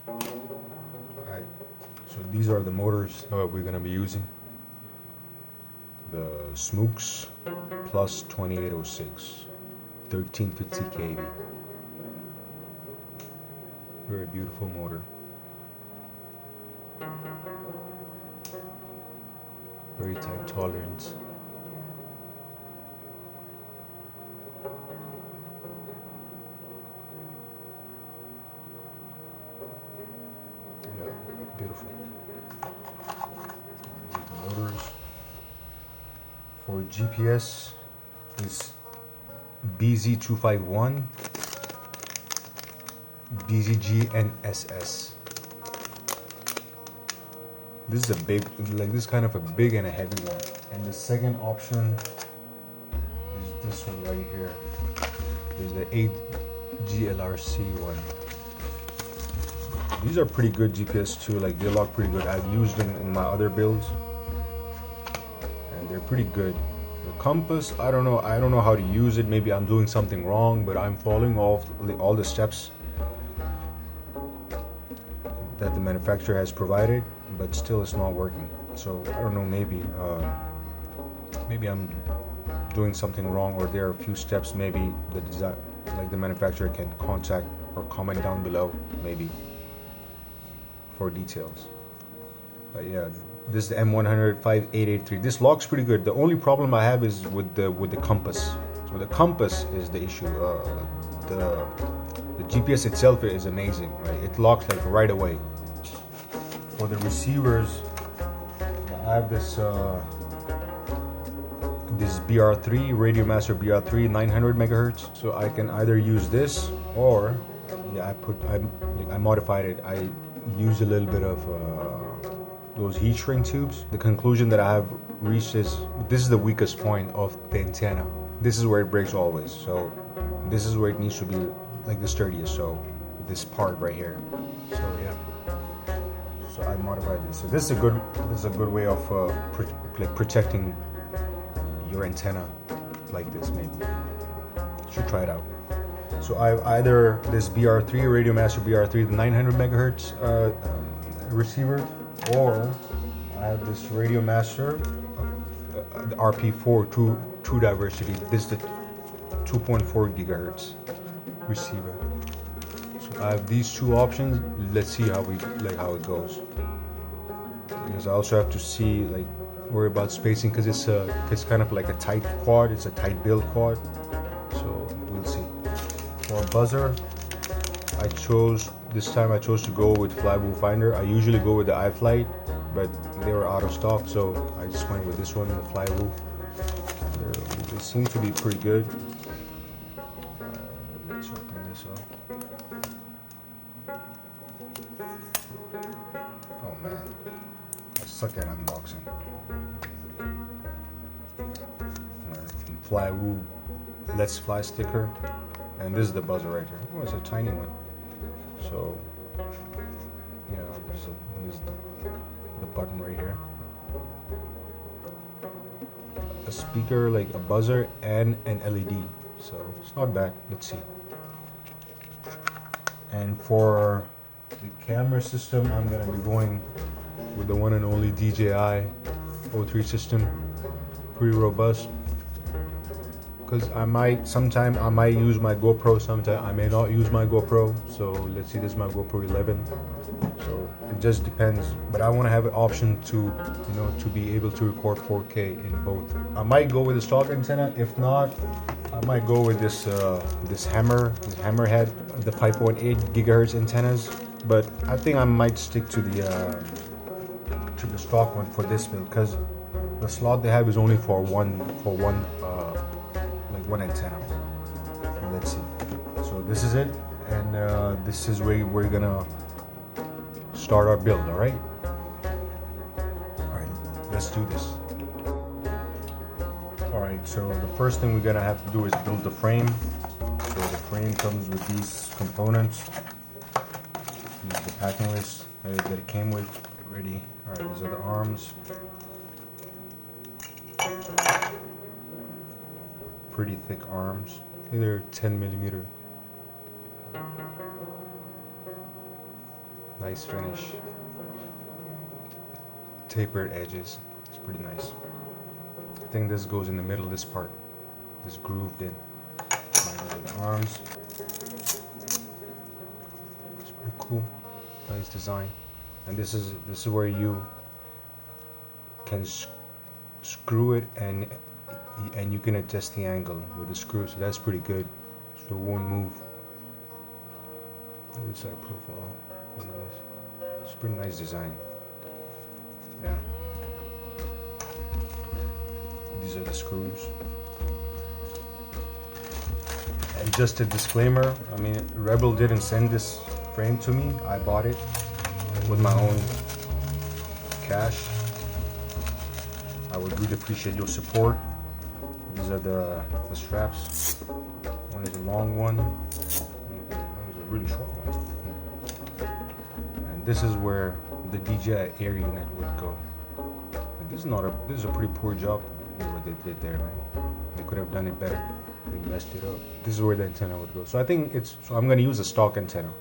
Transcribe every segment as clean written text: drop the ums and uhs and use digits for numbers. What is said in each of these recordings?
Alright, so these are the motors we're going to be using. The Smoox Plus 2806 1350 kV. Very beautiful motor. Very tight tolerance. Yeah, beautiful. Motors. For GPS is BZ251 BZG-NSS. This is a big, like this kind of a big and a heavy one. And the second option is this one right here. There's the HGLRC one. These are pretty good GPS too, like they lock pretty good. I've used them in my other builds and they're pretty good. The compass, I don't know how to use it. Maybe I'm doing something wrong, but I'm following all the steps that the manufacturer has provided, but still it's not working. So I don't know, maybe I'm doing something wrong, or there are a few steps maybe the manufacturer can contact or comment down below maybe for details. But yeah, this is the M100-5883. This locks pretty good. The only problem I have is with the compass. So the compass is the issue. The GPS itself is amazing, right? It locks like right away. For the receivers, I have this BR3 Radiomaster BR3 900 megahertz. So I can either use this, or yeah, I modified it. I used a little bit of those heat shrink tubes. The conclusion that I have reached is this is the weakest point of the antenna. This is where it breaks always. So this is where it needs to be like the sturdiest. So this part right here. So yeah. So I modified this. So this is a good way of protecting your antenna like this. Maybe should try it out. So I have either this BR3 Radiomaster BR3 the 900 megahertz receiver, or I have this Radiomaster the RP4 True Diversity. This is the 2.4 gigahertz receiver. So I have these two options. Let's see how it goes. Because I also have to see worry about spacing, because it's kind of like a tight quad. It's a tight build quad. So we'll see. For a buzzer, this time I chose to go with Flywoo Finder. I usually go with the iFlight, but they were out of stock, so I just went with this one, the Flywoo. They seem to be pretty good. Let's open this up. Oh man, I suck at unboxing. Flywoo Let's Fly sticker, and this is the buzzer right here. Oh, it's a tiny one. So yeah, there's the button right here. A speaker, like a buzzer, and an LED. So it's not bad. Let's see. And for the camera system, I'm gonna be going with the one and only DJI O3 system. Pretty robust. Because I might use my GoPro, sometime I may not use my GoPro. So let's see, this is my GoPro 11. So it just depends, but I want to have an option to be able to record 4K in both. I might go with the stock antenna. If not, I might go with this hammerhead, the 5.8 gigahertz antennas. But I think I might stick to the stock one for this build, because the slot they have is only for one antenna. Let's see. So this is it, and this is where we're gonna start our build. All right, let's do this. All right, so the first thing we're gonna have to do is build the frame. So the frame comes with these components. Here's the packing list that it came with already. All right, these are the arms. Pretty thick arms. They're 10 millimeter. Nice finish. Tapered edges. It's pretty nice. I think this goes in the middle, this part. This grooved in. The arms. It's pretty cool. Nice design. And this is where you can screw it and you can adjust the angle with the screw, so that's pretty good. So it won't move. Inside profile. Look at this. It's a pretty nice design. Yeah. These are the screws. And just a disclaimer, I mean, Rebel didn't send this frame to me. I bought it with my own cash. I would really appreciate your support. These are the straps. One is a long one. One is a really short one. And this is where the DJI Air Unit would go. And this is a pretty poor job what they did there, man. They could have done it better. They messed it up. This is where the antenna would go. So I think I'm gonna use a stock antenna.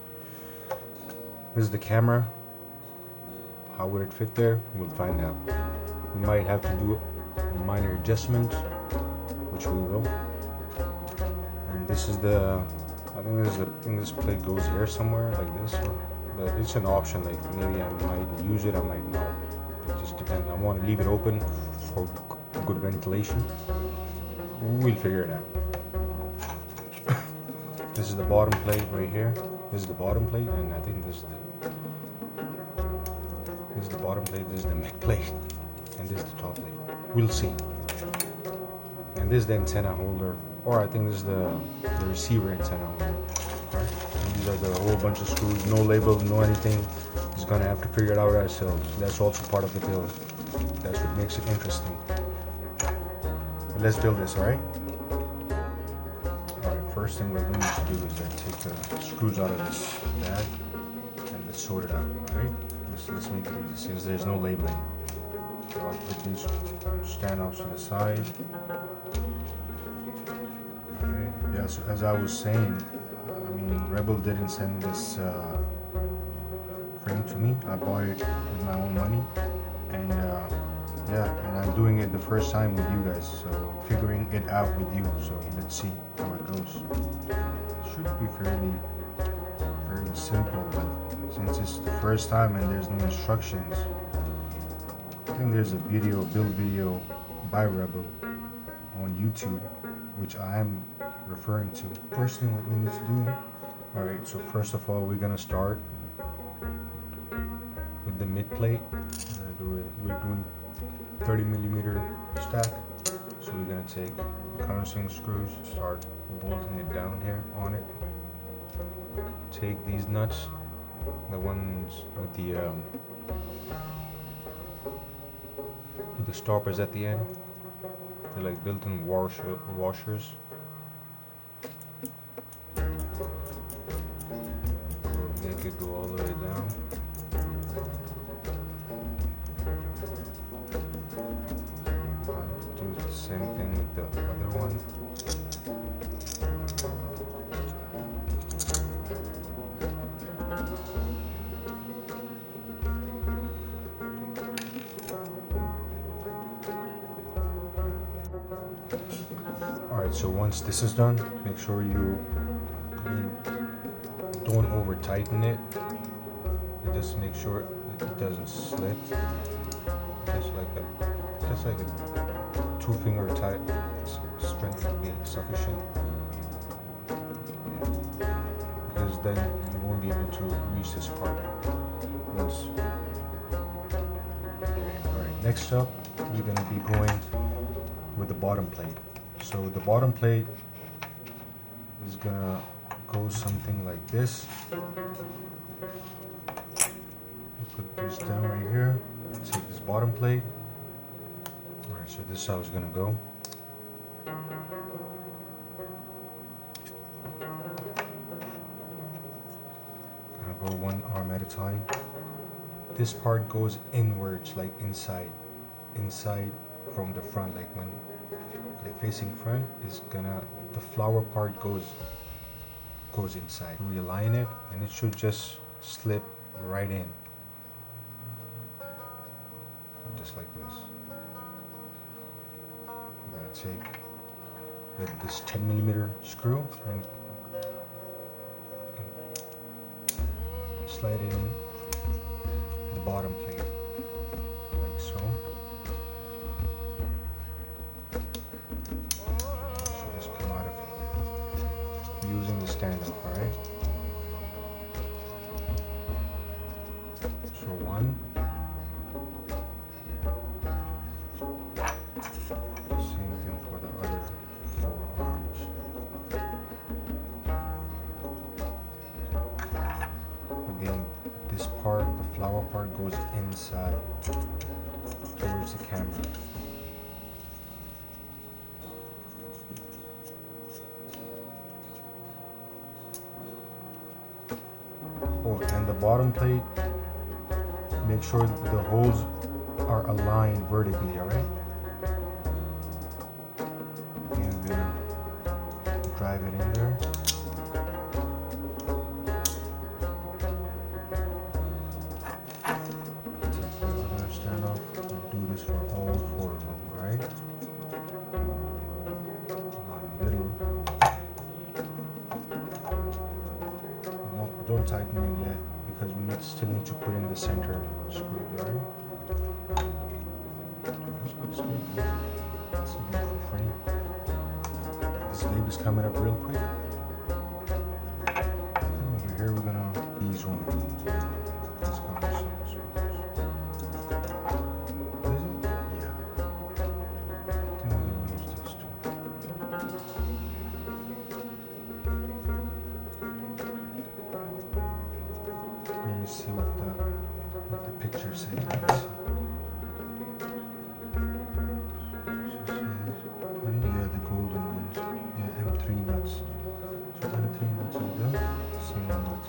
This is the camera. How would it fit there? We'll find out. We might have to do a minor adjustment, which we will. And this is I think this plate goes here somewhere like this, but it's an option. Like maybe I might use it, I might not. It just depends. I want to leave it open for good ventilation. We'll figure it out. This is the bottom plate right here. This is the bottom plate, and I think this is the bottom plate. This is the mid plate, and this is the top plate. We'll see. And this is the antenna holder, or I think this is the receiver antenna holder. Right? And these are the whole bunch of screws, no label, no anything. Just gonna have to figure it out ourselves. That's also part of the build. That's what makes it interesting. But let's build this, alright? Alright, first thing we're going to do is take the screws out of this bag and let's sort it out, alright? Let's make it easy since there's no labeling. So I'll put these standoffs to the side. Alright, yeah, so as I was saying, I mean, Rebel didn't send this frame to me. I bought it with my own money, and yeah, and I'm doing it the first time with you guys, so figuring it out with you. So let's see how it goes. It should be fairly simple, but since it's the first time and there's no instructions, I think there's a build video by Rebel on YouTube, which I am referring to. First thing what we need to do, alright, so first of all, we're gonna start with the mid plate. We're doing 30mm stack, so we're gonna take countersink screws, start bolting it down here on it. Take these nuts, the ones with the stoppers at the end. They're like built-in washers. Make it go all the way down. Do the same thing with the other one. So once this is done, make sure you don't over tighten it. Just make sure it doesn't slip. Just like a 2-finger tight strength will be sufficient. Because then you won't be able to reach this part. Alright, next up we're gonna be going with the bottom plate. So the bottom plate is gonna go something like this. Put this down right here. Take this bottom plate. Alright, so this is how it's gonna go. Gonna go one arm at a time. This part goes inwards, like inside from the front, like when facing front is gonna, the flower part goes inside. We align it and it should just slip right in, just like this. I'm gonna take this 10mm screw and slide it in the bottom plate, like so. So just come out of it using the standoff, alright? So one. Same thing for the other 4 arms. Again, this part, the flower part, goes inside towards the camera. Oh, and the bottom plate, make sure the holes are aligned vertically, alright? You're gonna drive it in there. Take the other standoff and do this for all 4 of them, alright? Not middle. No, don't tighten it yet, because we still need to put in the center screws, alright? This looks good. It's a beautiful frame. This baby's coming up real quick. Over here we're gonna these one. Let's go with some screws. What is it? Yeah. I think I'm gonna use this too. Let me see what the picture says. Let's see. Yeah, the golden ones. Yeah, M3 nuts. So M3 nuts are there. Single nuts.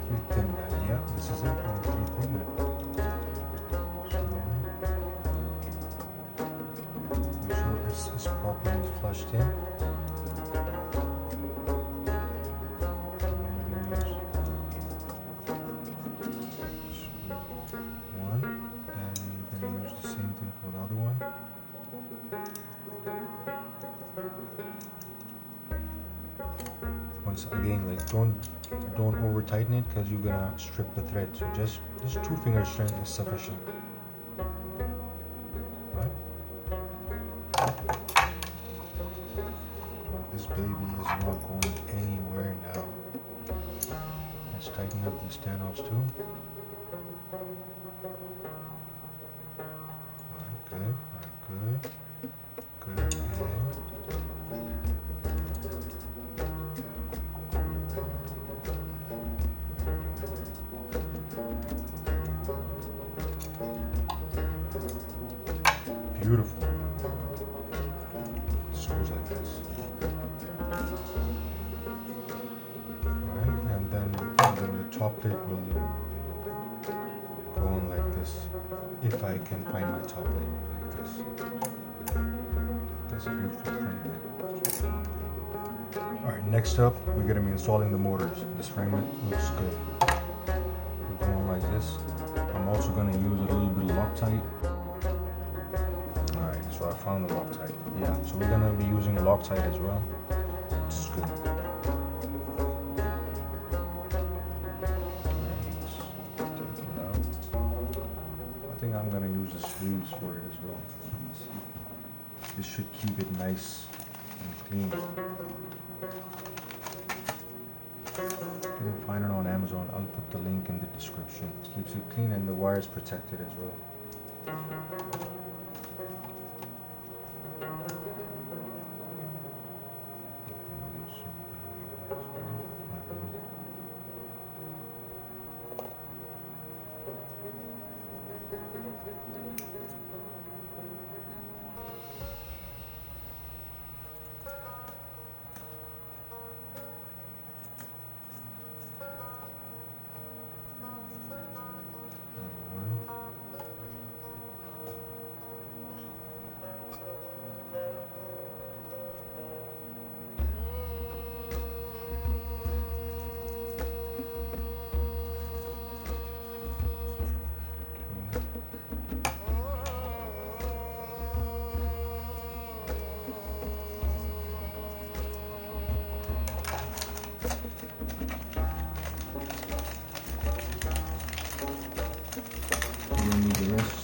3 thin nut. Yeah, this is it. M3 thin nut. So make sure it's properly flushed in. Again, like don't over tighten it, because you're gonna strip the thread. So just 2 finger strength is sufficient, right? So this baby is not going anywhere now. Let's tighten up these standoffs too. Alright, good. Alright, good. Good. Beautiful. It goes like this. Alright, and then the top plate will go on like this, if I can find my top plate, like this. That's a beautiful frame. Alright, next up we're going to be installing the motors. This frame looks good. We're going like this. I'm also going to use a little bit of Loctite. So I found the Loctite. Yeah, so we're gonna be using Loctite as well, which is good. Let's take it out. I think I'm gonna use the sleeves for it as well. This should keep it nice and clean. You can find it on Amazon. I'll put the link in the description. It keeps it clean and the wire is protected as well. You don't need the rest.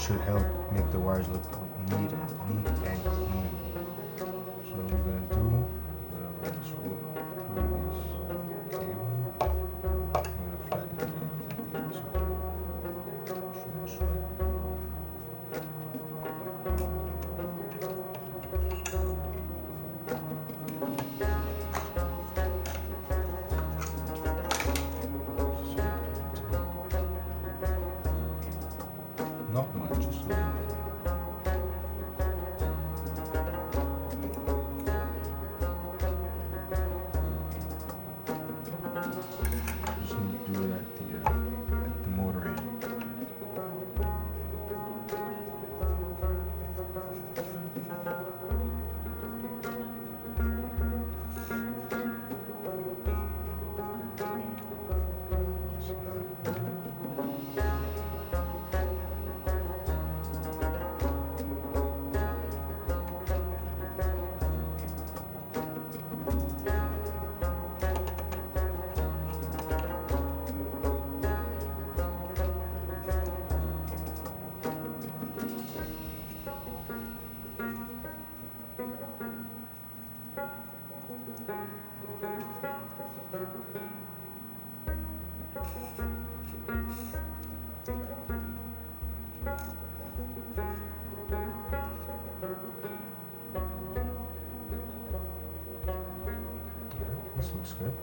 Should help make the wires look neat and clean. So what we're gonna do, we're gonna roll through this cable. We're gonna flatten it in so it shouldn't shred. Not much, just a little bit. Just need to do it at the motor end. This looks good.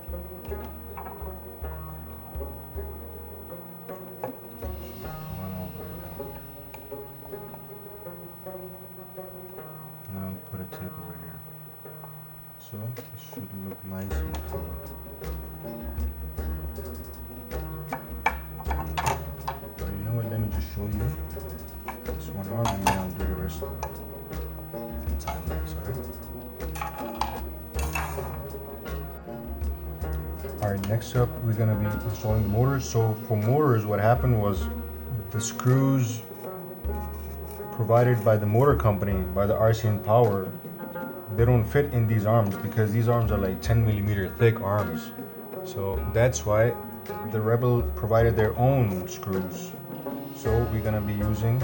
Run all the way down here. Now put a tape over here. So it should look nice and clean. But you know what, let me just show you this one arm and then I'll do the rest in time lapse, alright? Alright, next up we're going to be installing the motors. So for motors, what happened was the screws provided by the motor company, by the RCinPower, they don't fit in these arms because these arms are like 10mm thick arms. So that's why the Rebel provided their own screws. So we're going to be using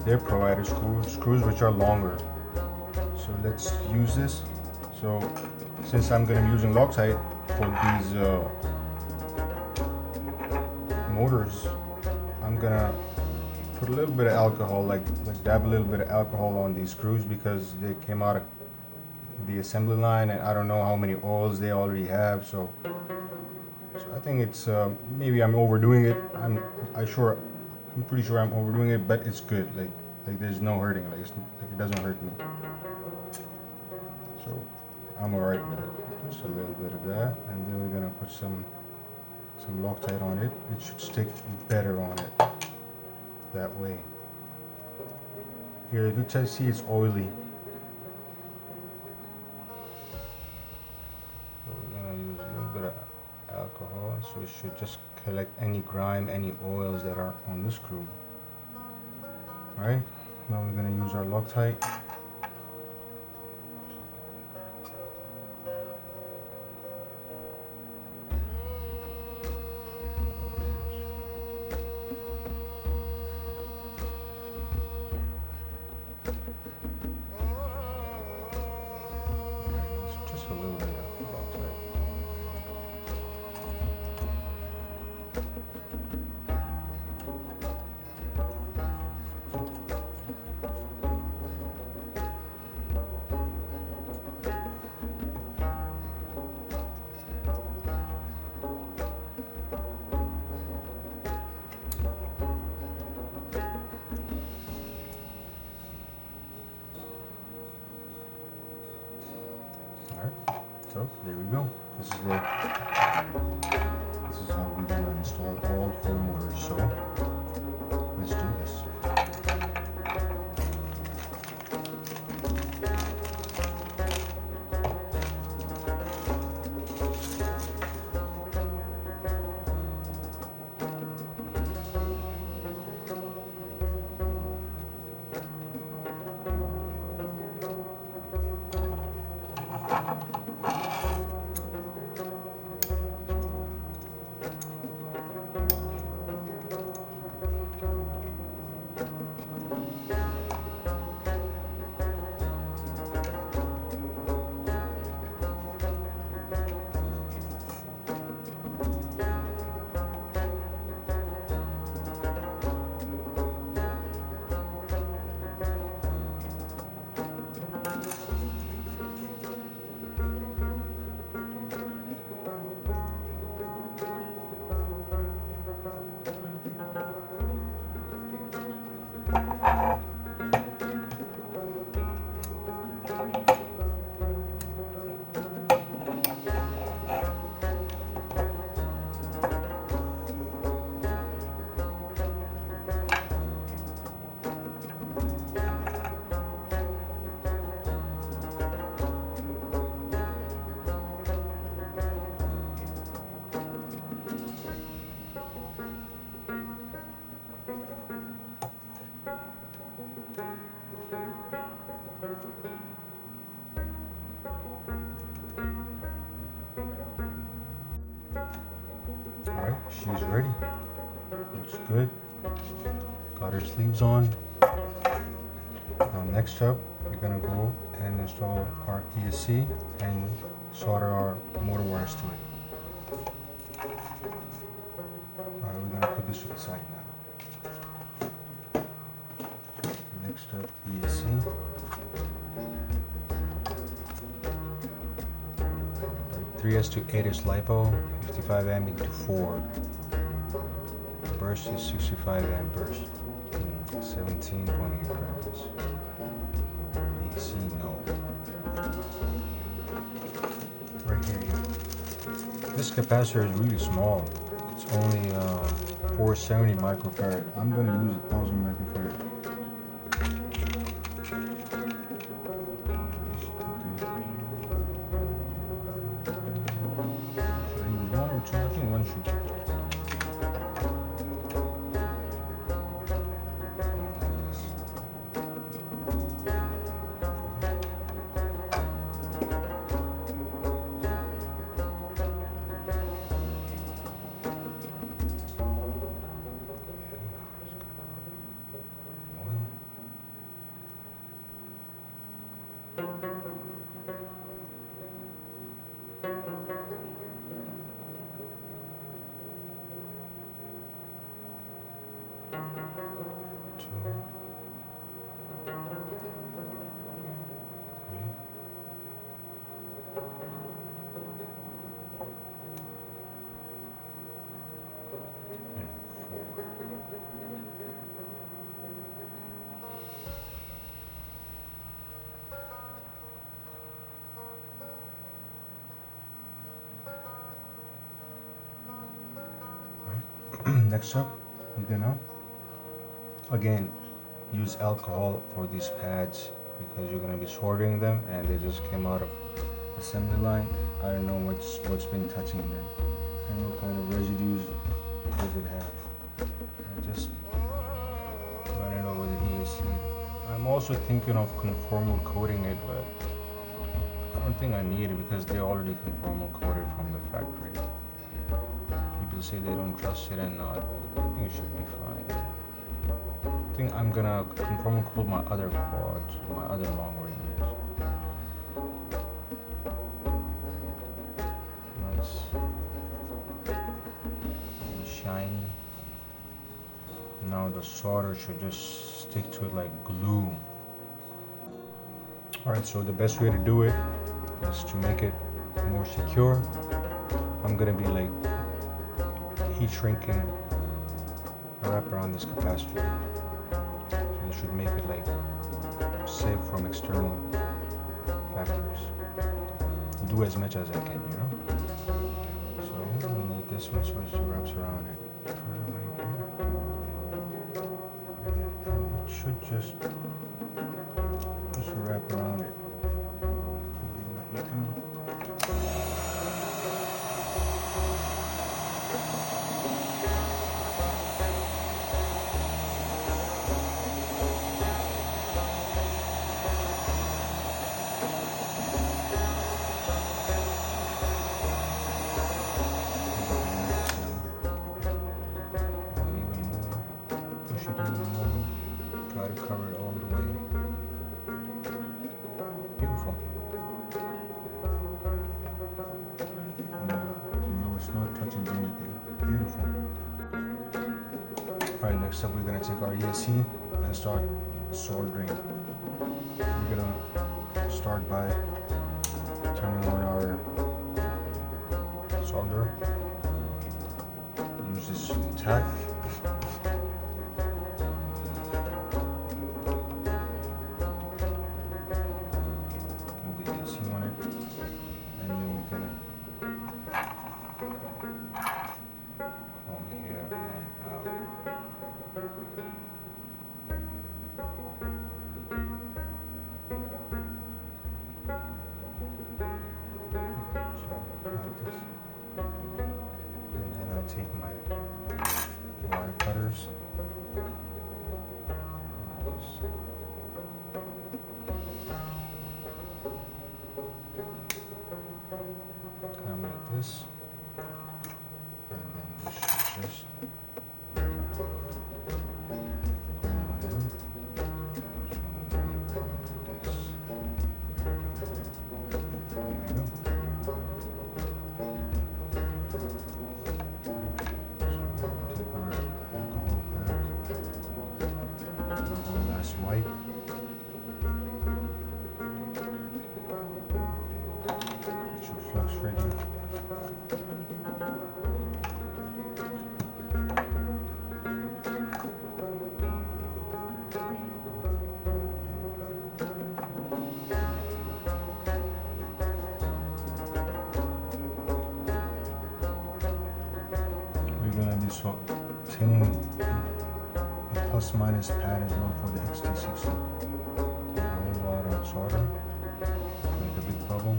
their provided screws which are longer. So let's use this. So since I'm going to be using Loctite for these motors, I'm going to put a little bit of alcohol, like dab a little bit of alcohol on these screws because they came out of the assembly line and I don't know how many oils they already have. So I think it's maybe I'm overdoing it. I'm pretty sure I'm overdoing it, but it's good. Like there's no hurting. Like it doesn't hurt me. So I'm alright with it. Just a little bit of that, and then we're gonna put some Loctite on it. It should stick better on it that way. Here, if you see, it's oily. So we're gonna use a little bit of alcohol, so it should just collect any grime, any oils that are on the screw. All right, now we're gonna use our Loctite. So there we go. This is how we're gonna install all 4 motors. So let's do this. Alright, she's ready. Looks good. Got her sleeves on. Now next up, we're gonna go and install our ESC and solder our motor wires to it. Alright, we're gonna put this to the side now. Next up, ESC. 3S to 8S LiPo, 55 amp into 4. Burst is 65 amp burst. 17.8 grams. AC no. Right here. This capacitor is really small. It's only 470 microfarad. I'm gonna use 1000 microfarad. Next up, you're gonna again use alcohol for these pads because you're gonna be soldering them and they just came out of assembly line. I don't know what's been touching them and what kind of residues does it have. I just running over the ESC. I'm also thinking of conformal coating it, but I don't think I need it because they're already conformal coated from the factory. People say they don't trust it and not, but I think it should be fine. I think I'm gonna conformal coat my other quads, my other long ranges. Nice and shiny. Now the solder should just stick to it like glue. Alright, so the best way to do it is to make it more secure. I'm gonna be like heat shrinking a wrap around this capacitor. So this should make it like safe from external factors. do as much as I can, you know. So we need this one, so it wraps around it. And it should just wrap around it. Try to cover it all the way. Beautiful. No, it's not touching anything. Beautiful. Alright, next up we're going to take our ESC and start soldering. We're going to start by turning on our solder. Use this tack. Take my wire cutters. Come like this, and then we should just white. Get your flux ready. We're gonna be tinning plus minus pad as well for the XT60. A whole lot of solder, make a big bubble.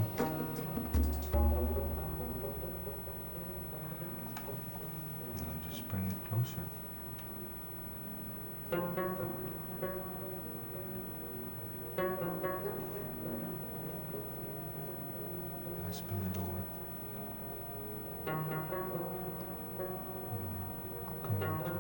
And just bring it closer. I spin it over. Come back to it.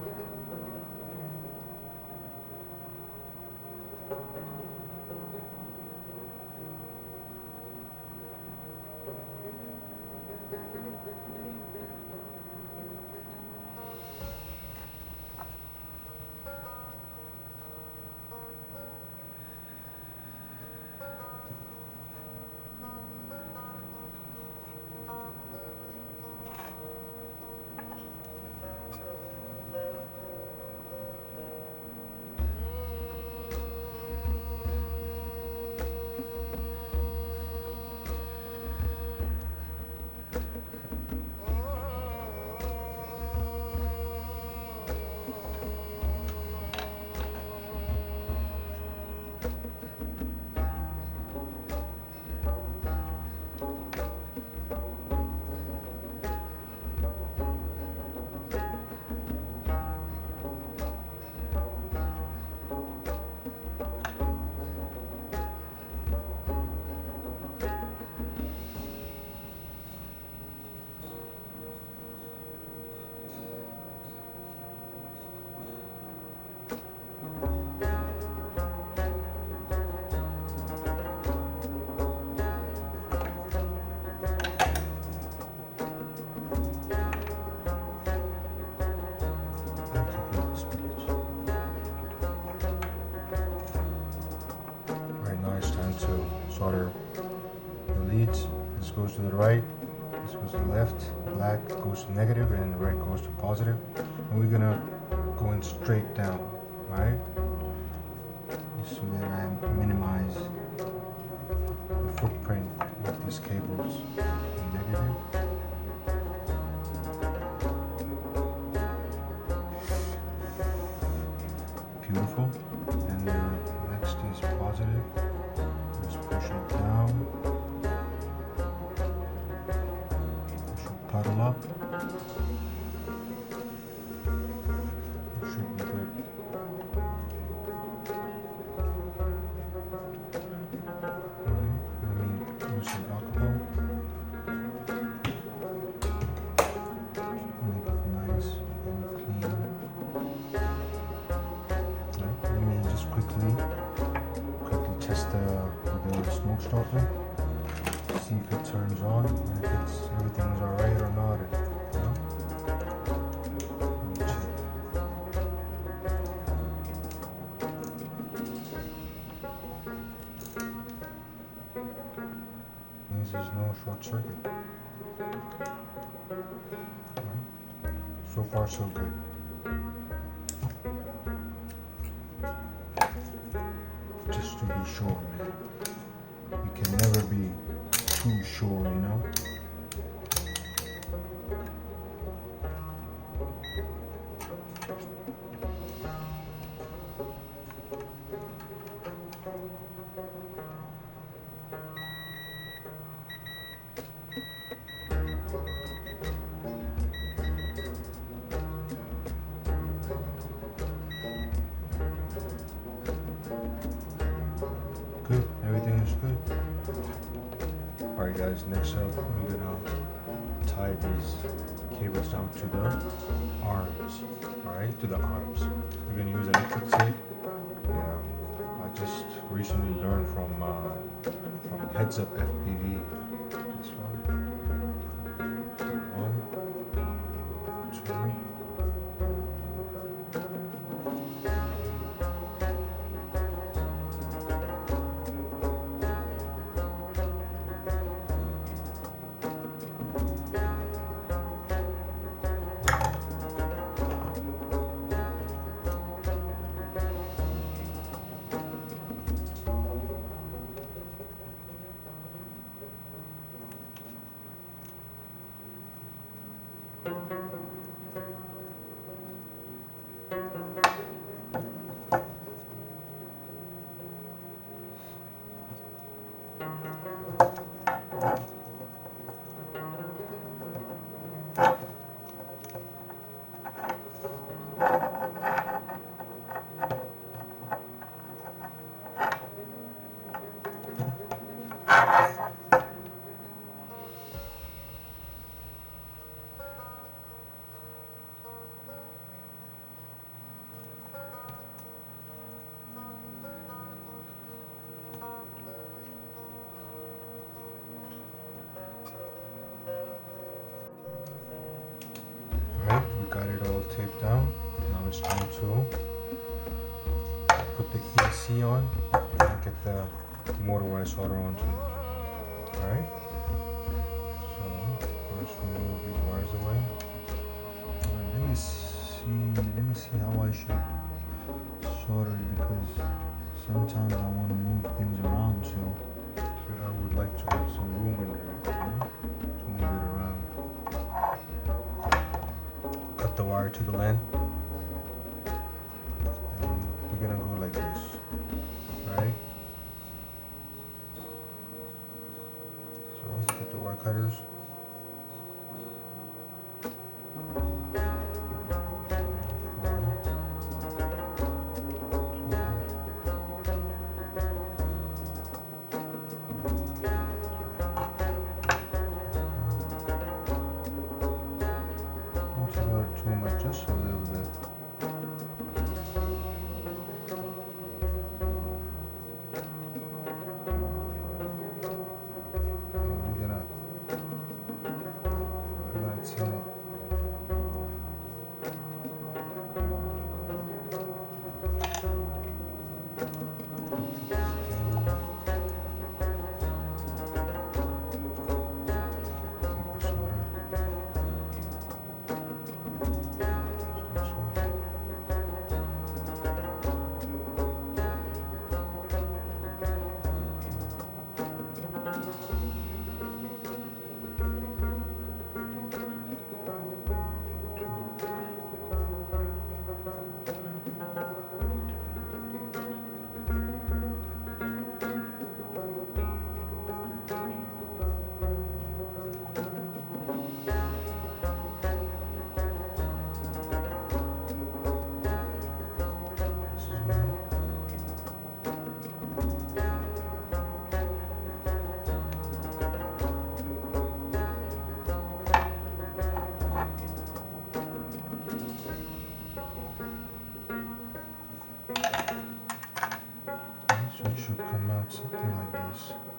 Solder the leads. This goes to the right, this goes to the left, black goes to negative, and red goes to positive. And we're gonna go in straight down, right? So that I minimize the footprint of the this cable's negative. Beautiful. And next is positive. Let's push it down. Push it puddle up. It should be good. See if it turns on and if everything's alright or not. Means there's no short circuit. Right. So far so good. Just to be sure, man. You can never be too sure, you know? Good, everything is good. Alright guys, next up we're gonna tie these cables down to the arms. Alright, to the arms. We're gonna use electric tape. Yeah, I just recently learned from Heads Up FPV. This one. Got it all taped down. Now it's time to put the EC on and get the motor wire solder onto it. Alright? So first we move these wires away. Right, let me see how I should solder it, because sometimes I want to move things around, so I would like to have some room in there, you know, to move it around. Cut the wire to the length, and we're gonna go like this, right? So get the wire cutters. Just a little bit. And we're gonna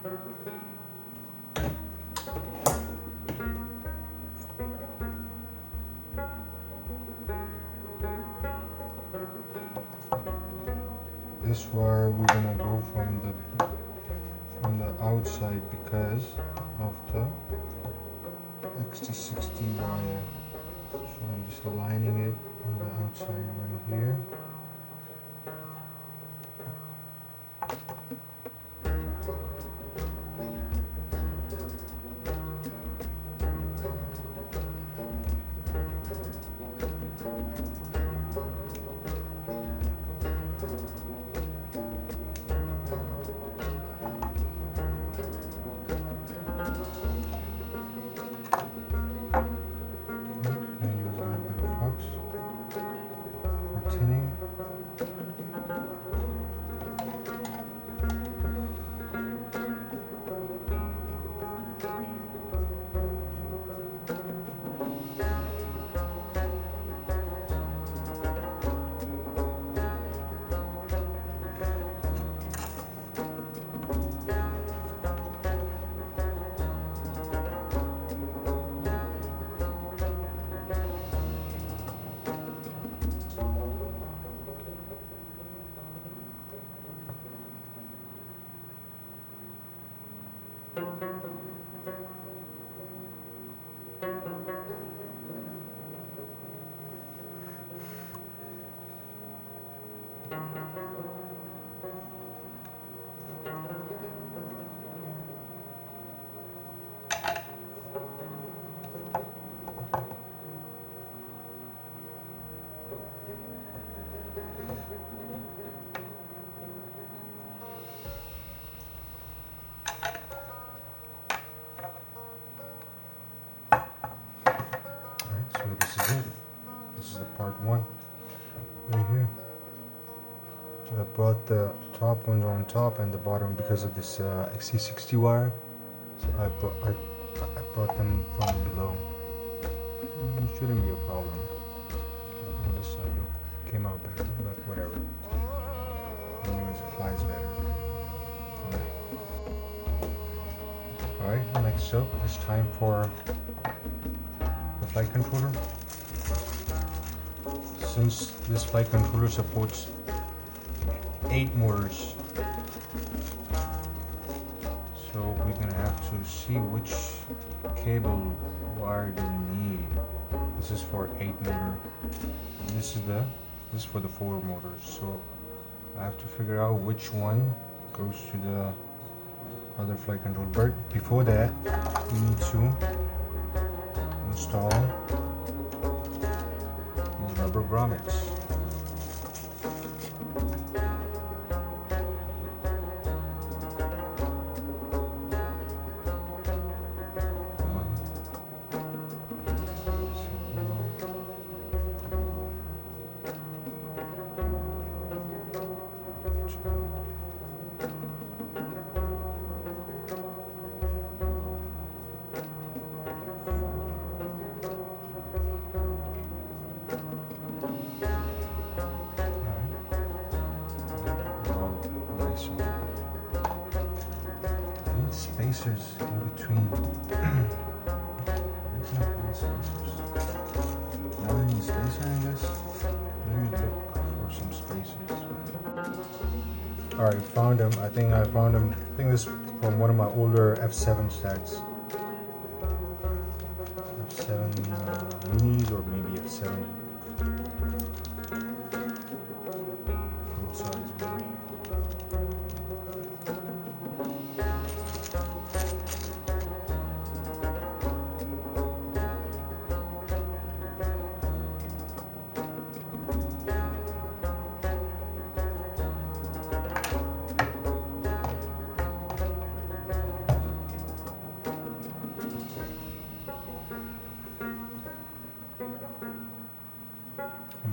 This wire we're gonna go from the outside because of the XT60 wire. So I'm just aligning it on the outside right here. So this is it. This is the part one right here. So I brought the top ones on top and the bottom because of this XT60 wire. So I brought them from below. It shouldn't be a problem. On this side it came out better, but whatever. Anyways, it flies better. Yeah. Alright, next up, it's time for the flight controller. Since this flight controller supports 8 motors, so we're gonna have to see which cable wire do we need. This is for 8 motor. And this is for the 4 motors. So I have to figure out which one goes to the other flight controller. But before that, we need to install these rubber grommets. Spacers in between. Now there any spacer in this? Let me look for some spacers. Alright, found them. I think I found them. I think this is from one of my older F7 stacks. F7 minis or maybe F7 full size.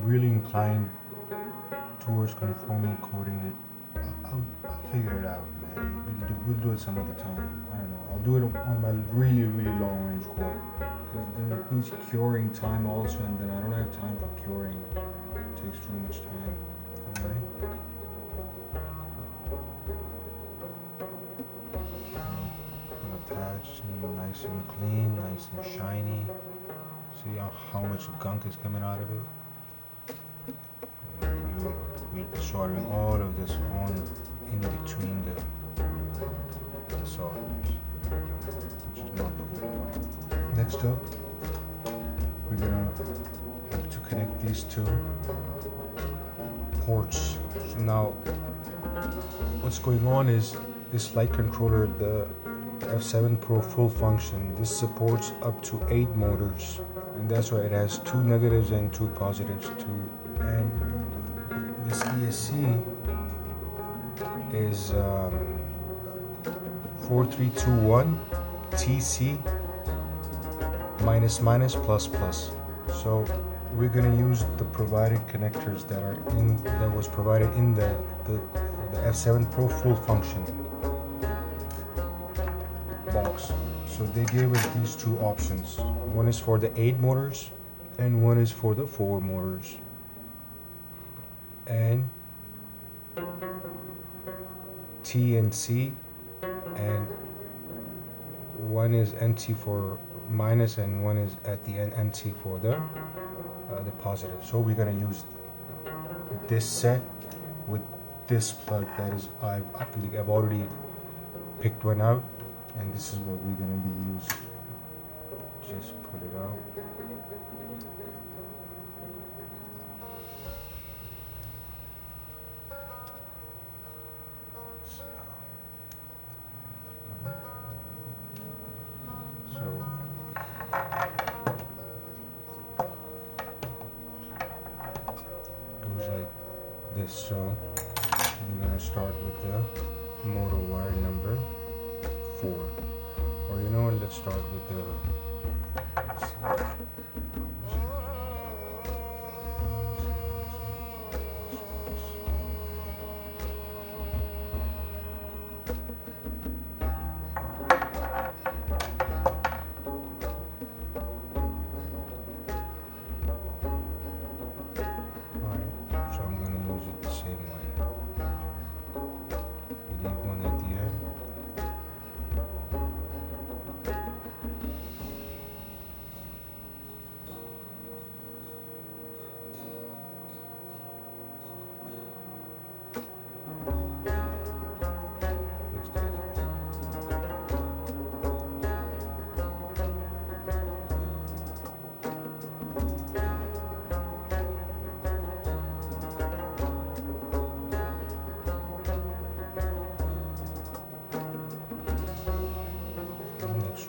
Really inclined towards conformal coating it. I'll figure it out, man. We'll do it some other time. I don't know. I'll do it on my really long range quad because then it needs curing time also, and then I don't have time for curing. It takes too much time. Alright. patch, nice and clean, nice and shiny. See how much gunk is coming out of it? We'll be soldering all of this on in between the solders, which is not cool at all. Next up, we're gonna have to connect these two ports. So now, what's going on is this flight controller, the F7 Pro full function, this supports up to 8 motors, and that's why it has 2 negatives and 2 positives too. And this ESC is 4321 TC minus minus plus plus. So we're gonna use the provided connectors that was provided in the F7 Pro full function box. So they gave us these two options. One is for the 8 motors and one is for the 4 motors. And T and C, and one is NT for minus and one is at the end NT for the positive. So we're gonna use this set with this plug that is I've already picked one out, and this is what we're gonna be using. Just pull it out. So I'm going to start with the motor wire number 4, or you know what, let's start with the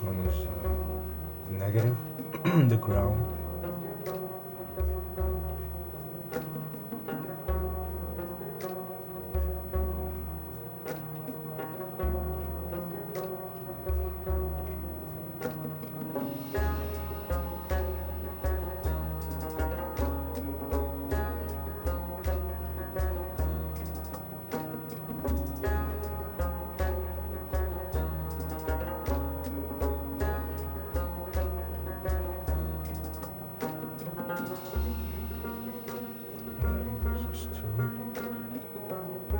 one is negative, the ground.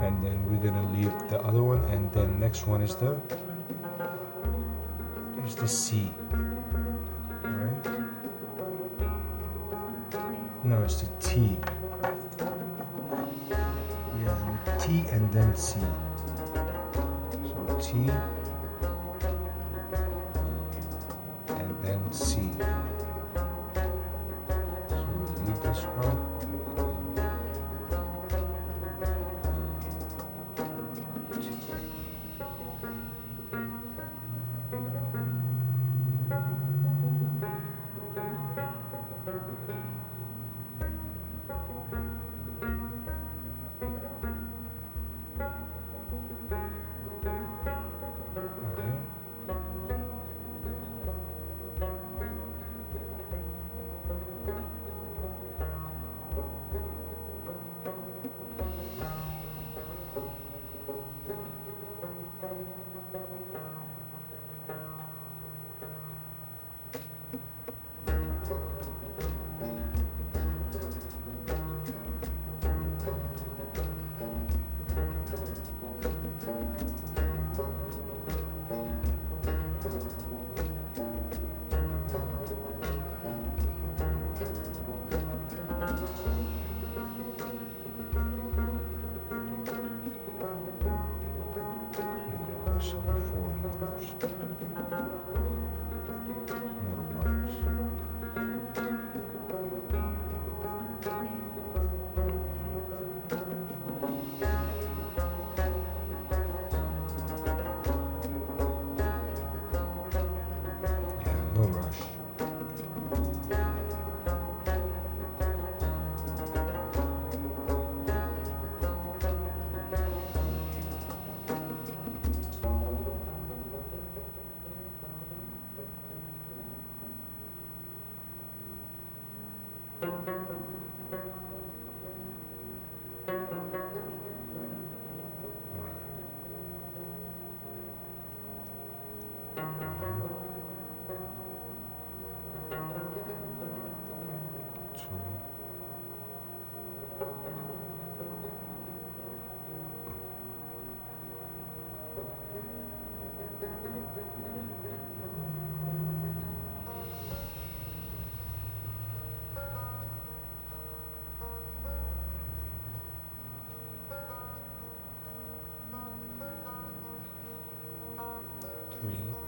And then we're gonna leave the other one, and then next one is the C. Right? No, it's the T. Yeah, T and then C. So T and then C. So we leave this one.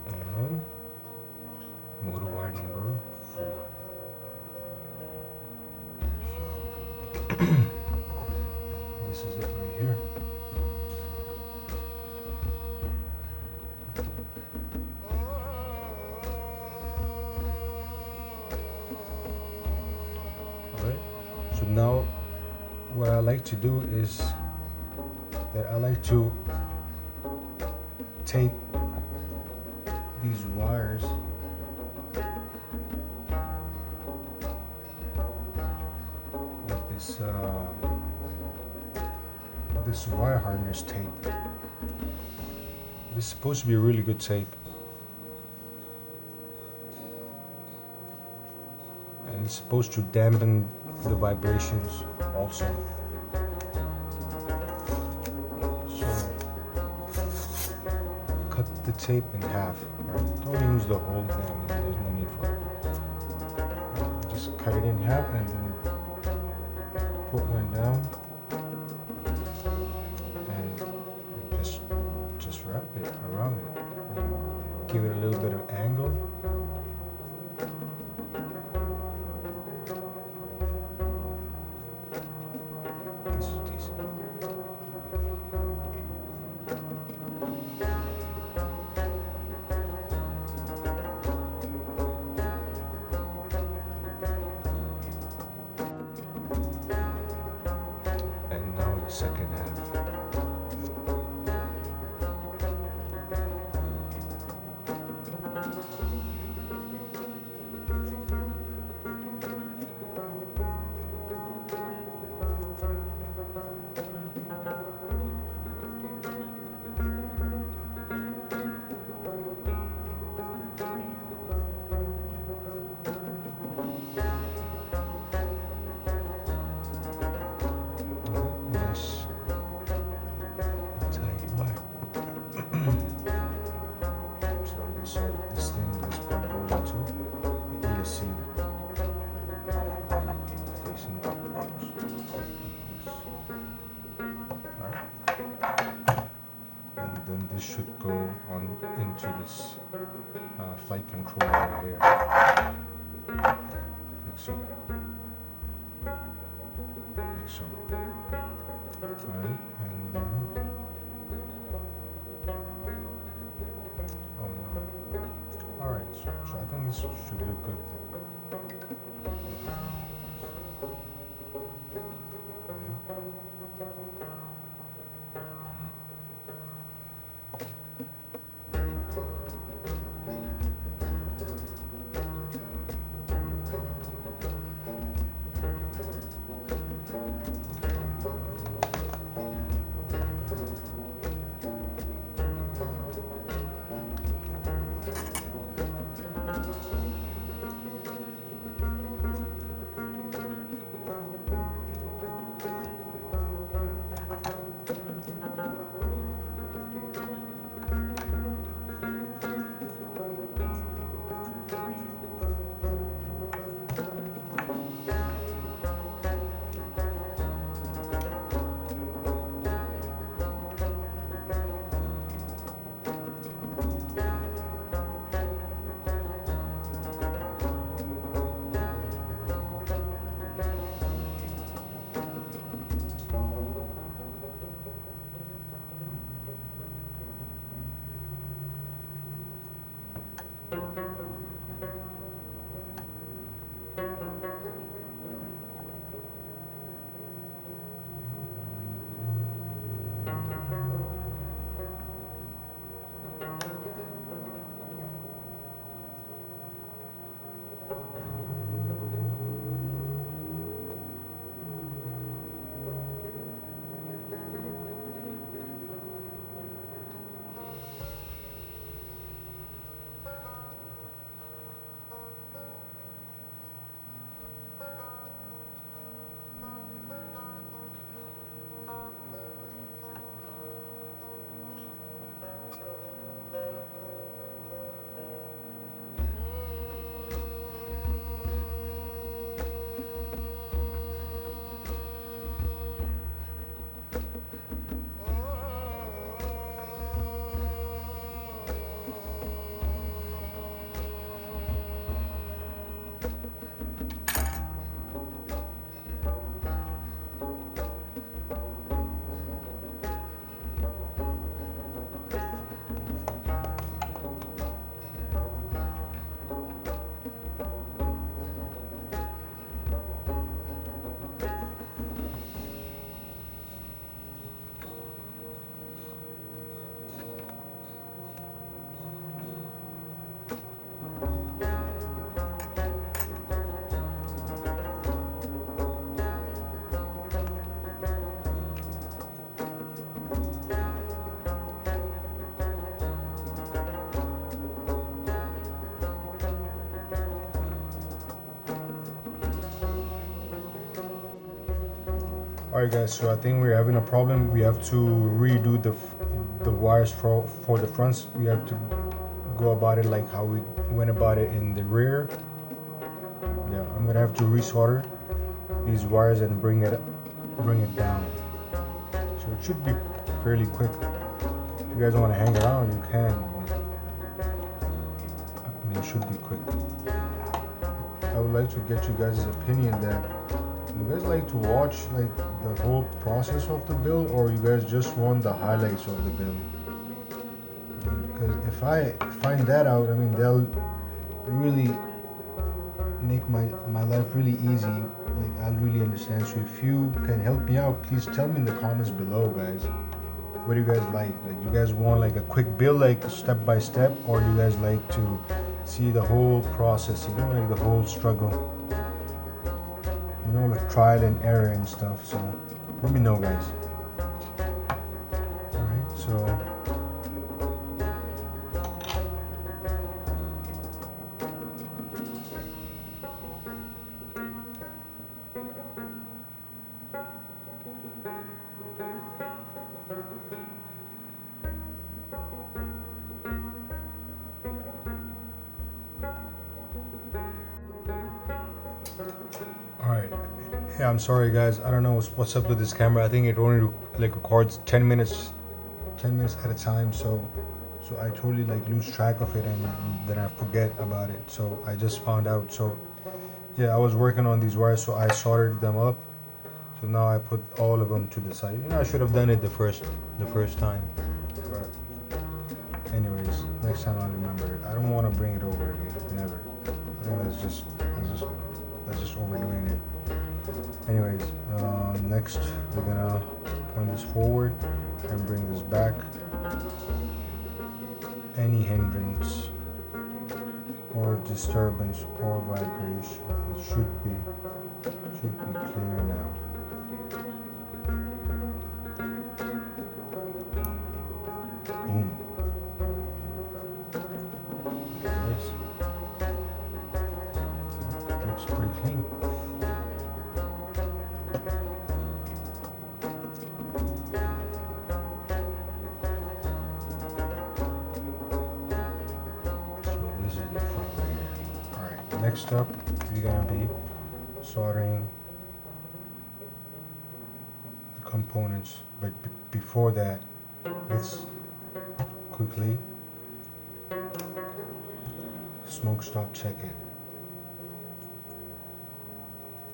And motor wire number 4. So this is it right here. Alright, so now what I like to do is that I like to tape these wires with this wire harness tape. This is supposed to be a really good tape, and it's supposed to dampen the vibrations also. The tape in half, right? Don't use the whole thing, there's no need for it. Just cut it in half and then put one down and just wrap it around it. Give it a little bit of angle. This is decent. Second half. This should go on into this flight control right here, like so, like so. Alright, and then, oh no, alright, so I think this should look good then. Alright guys, so I think we're having a problem. We have to redo the wires for the fronts. We have to go about it like how we went about it in the rear. Yeah, I'm gonna have to resolder these wires and bring it down. So it should be fairly quick. If you guys want to hang around, you can. I mean, it should be quick. I would like to get you guys' opinion that you guys like to watch like the whole process of the build, or you guys just want the highlights of the build. Because if I find that out, I mean, they'll really make my life really easy. Like, I'll really understand. So if you can help me out, please tell me in the comments below, guys. What do you guys like? Like, you guys want like a quick build, like step by step, or do you guys like to see the whole process, you know, like the whole struggle, you know, like trial and error and stuff? So let me know, guys. All right, so alright, yeah, I'm sorry guys, I don't know what's up with this camera. I think it only like records 10 minutes at a time, so I totally like lose track of it, and then I forget about it. So I just found out. So yeah, I was working on these wires, so I soldered them up. So now I put all of them to the side. You know, I should have done it the first time, but anyways, next time I'll remember it. I don't want to bring it over again, never. I think that's just overdoing it. Anyways, next we're gonna point this forward and bring this back. Any hindrance or disturbance or vibration, it should be clear now. Boom. There it is. Looks pretty clean. Next up, we're gonna be soldering the components, but before that, let's quickly smoke stop check it.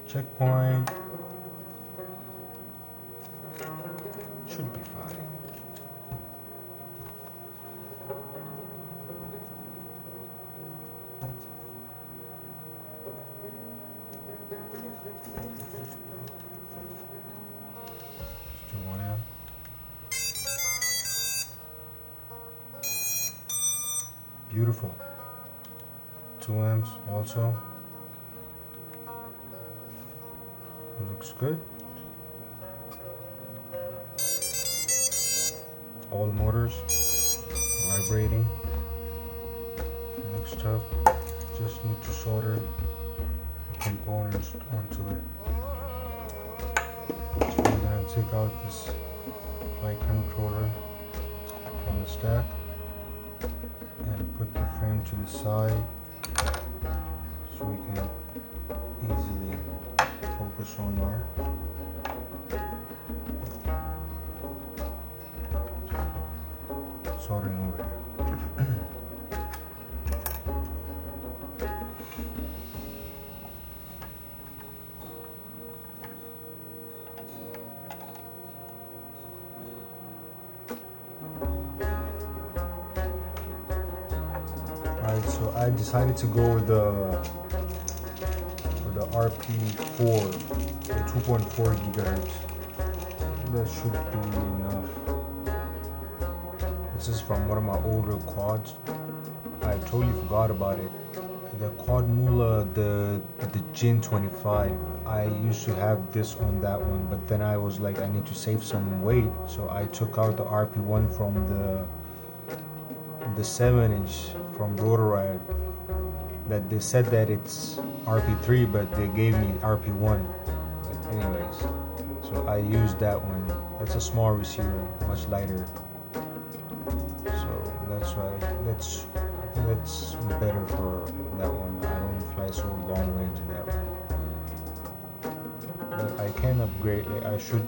Checkpoint should be fine. Beautiful. 2 amps also. Looks good. All motors vibrating. Next up, just need to solder the components onto it. So we're gonna take out this flight controller from the stack and put the frame to the side so we can easily focus on our soldering over here. Alright, so I decided to go with the RP4, the 2.4 gigahertz. That should be enough. This is from one of my older quads. I totally forgot about it. The quad Mula, the Gin 25. I used to have this on that one, but then I was like, I need to save some weight, so I took out the RP1 from the 7-inch from Rotoride. That they said that it's RP3, but they gave me RP1. But anyways, so So I use that one. That's a small receiver, much lighter. So that's why I think that's better for that one. I don't fly so long range in that one. But I can upgrade. Like, I should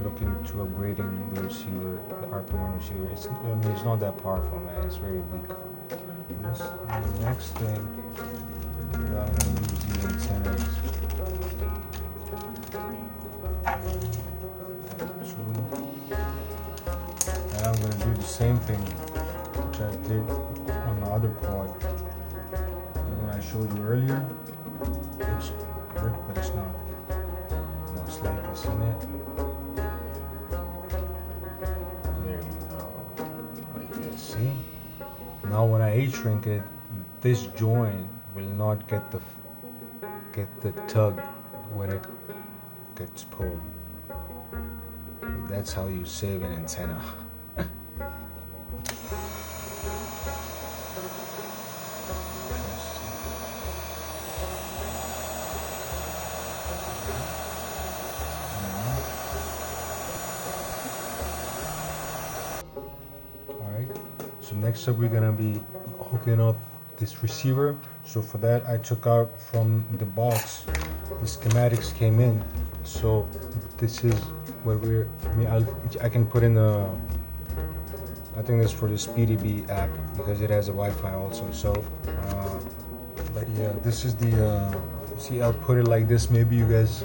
look into upgrading the receiver, the RP1 receiver. I mean, it's not that powerful, man. It's very weak. The next thing, I'm gonna use the antennas. And I'm gonna do the same thing which I did on the other quad. And when I showed you earlier, it's ripped, but it's not. No, it's like this, isn't it? There we go. Like this, see? Now when I H-shrink it, this joint will not get the tug when it gets pulled. That's how you save an antenna. So next up we're gonna be hooking up this receiver. So for that I took out from the box, the schematics came in. So this is what I can put in the, I think this is for the SpeedyBee app because it has a Wi-Fi also. So but yeah, this is the see, I'll put it like this. Maybe you guys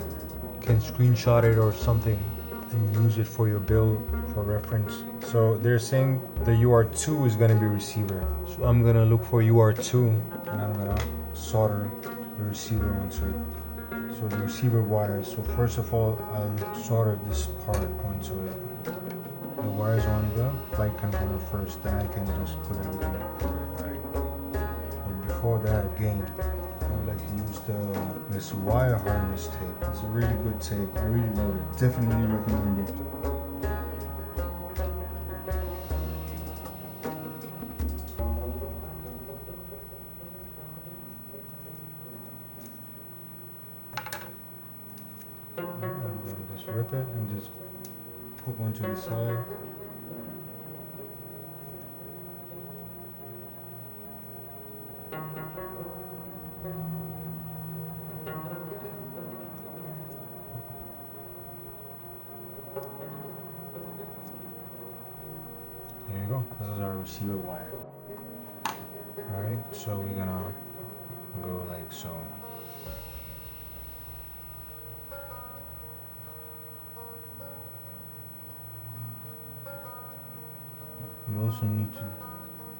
can screenshot it or something and use it for your build for reference. So they're saying the UR2 is gonna be receiver. So I'm gonna look for UR2 and I'm gonna solder the receiver onto it. So the receiver wires. So first of all, I'll solder this part onto it. The wires on the flight controller first, then I can just put everything over it, right? But before that, again, I would like to use this wire harness tape. It's a really good tape. I really love it. Definitely recommend it. Rip it and just put one to the side. There you go. This is our receiver wire. Alright, so we're gonna go like so. We also need to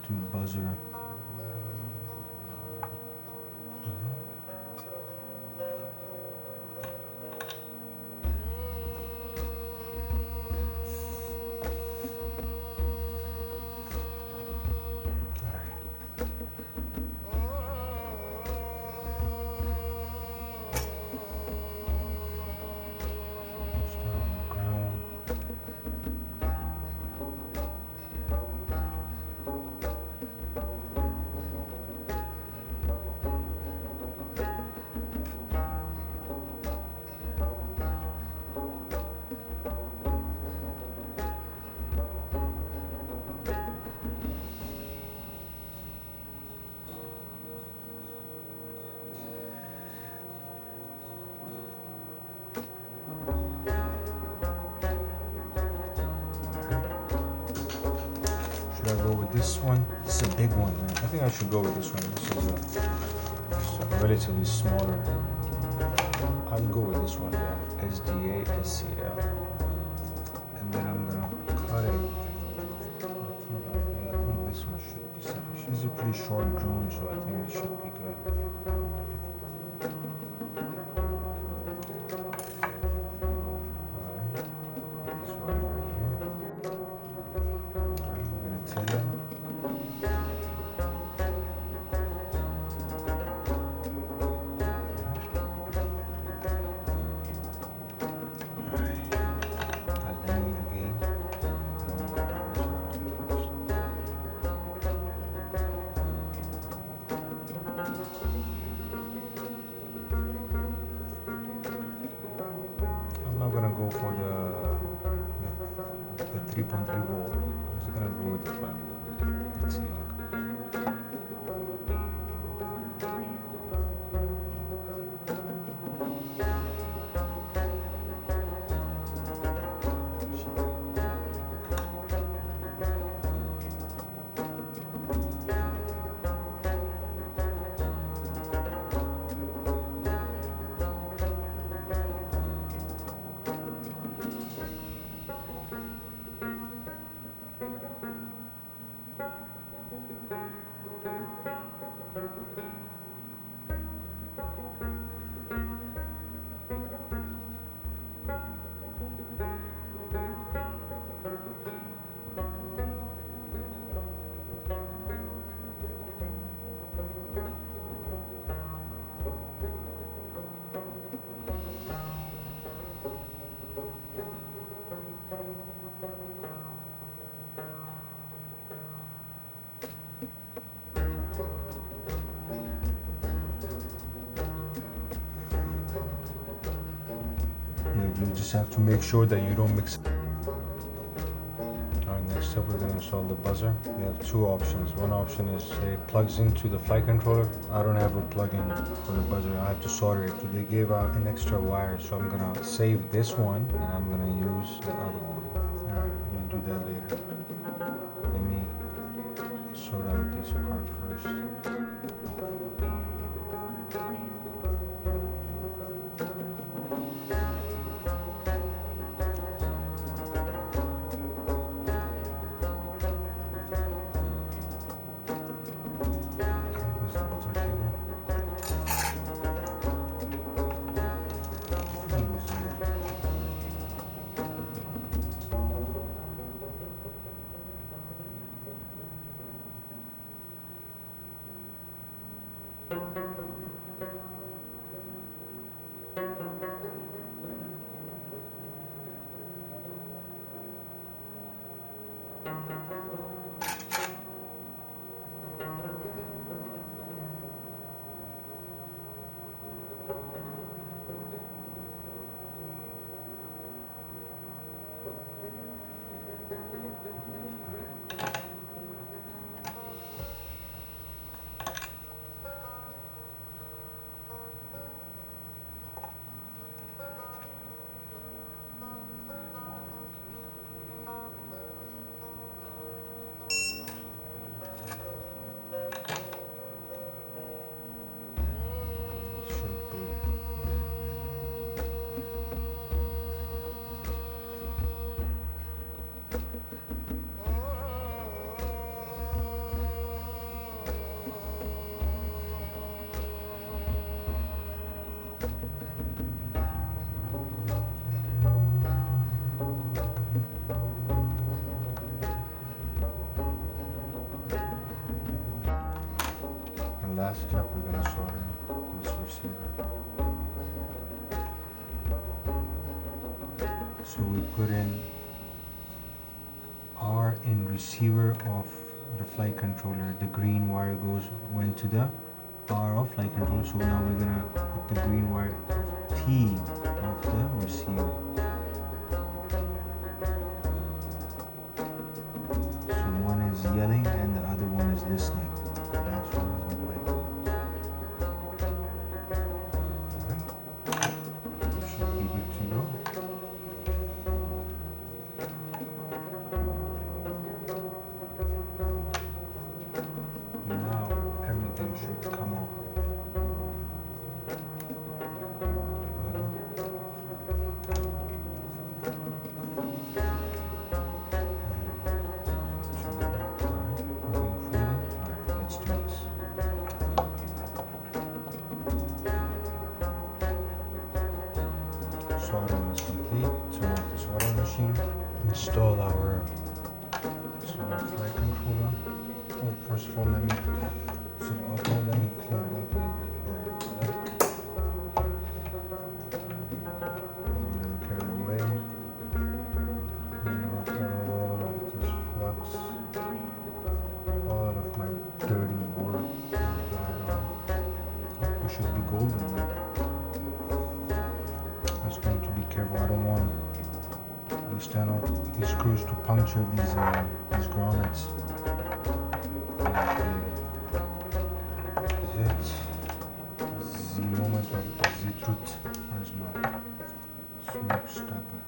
do buzzer. Should I go with this one? This is a big one, man. I think I should go with this one. This is a relatively smaller. I'll go with this one, yeah. SDA SCL. And then I'm gonna cut it. I think this one should be sufficient. This is a pretty short drone, so I think it should be good. gonna go for the 3.3 volt. I'm just gonna go with the Flywoo. Let's see how it goes. You just have to make sure that you don't mix it. Alright, next up we're going to install the buzzer. We have two options. One option is it plugs into the flight controller. I don't have a plug-in for the buzzer. I have to solder it. They gave out an extra wire, so I'm going to save this one and I'm going to use the other one. Alright, we'll do that later. Let me sort out this part first. Last step, we're going to solder this receiver. So we put in R in receiver of the flight controller. The green wire went to the R of flight controller. So now we're going to put the green wire of T of the receiver. So one is yelling and the other one is listening. That's one is the way. Soldering is complete. Turn off the soldering machine. Install our flight controller. Oh, first of all, let me clean it up a little bit. Don't carry away. Knock all of this flux, all of my dirty work. Right off. We should be golden now. That's going to be careful. careful. I don't want these screws to puncture these grommets. The moment of the truth. Where's my smoke stopper?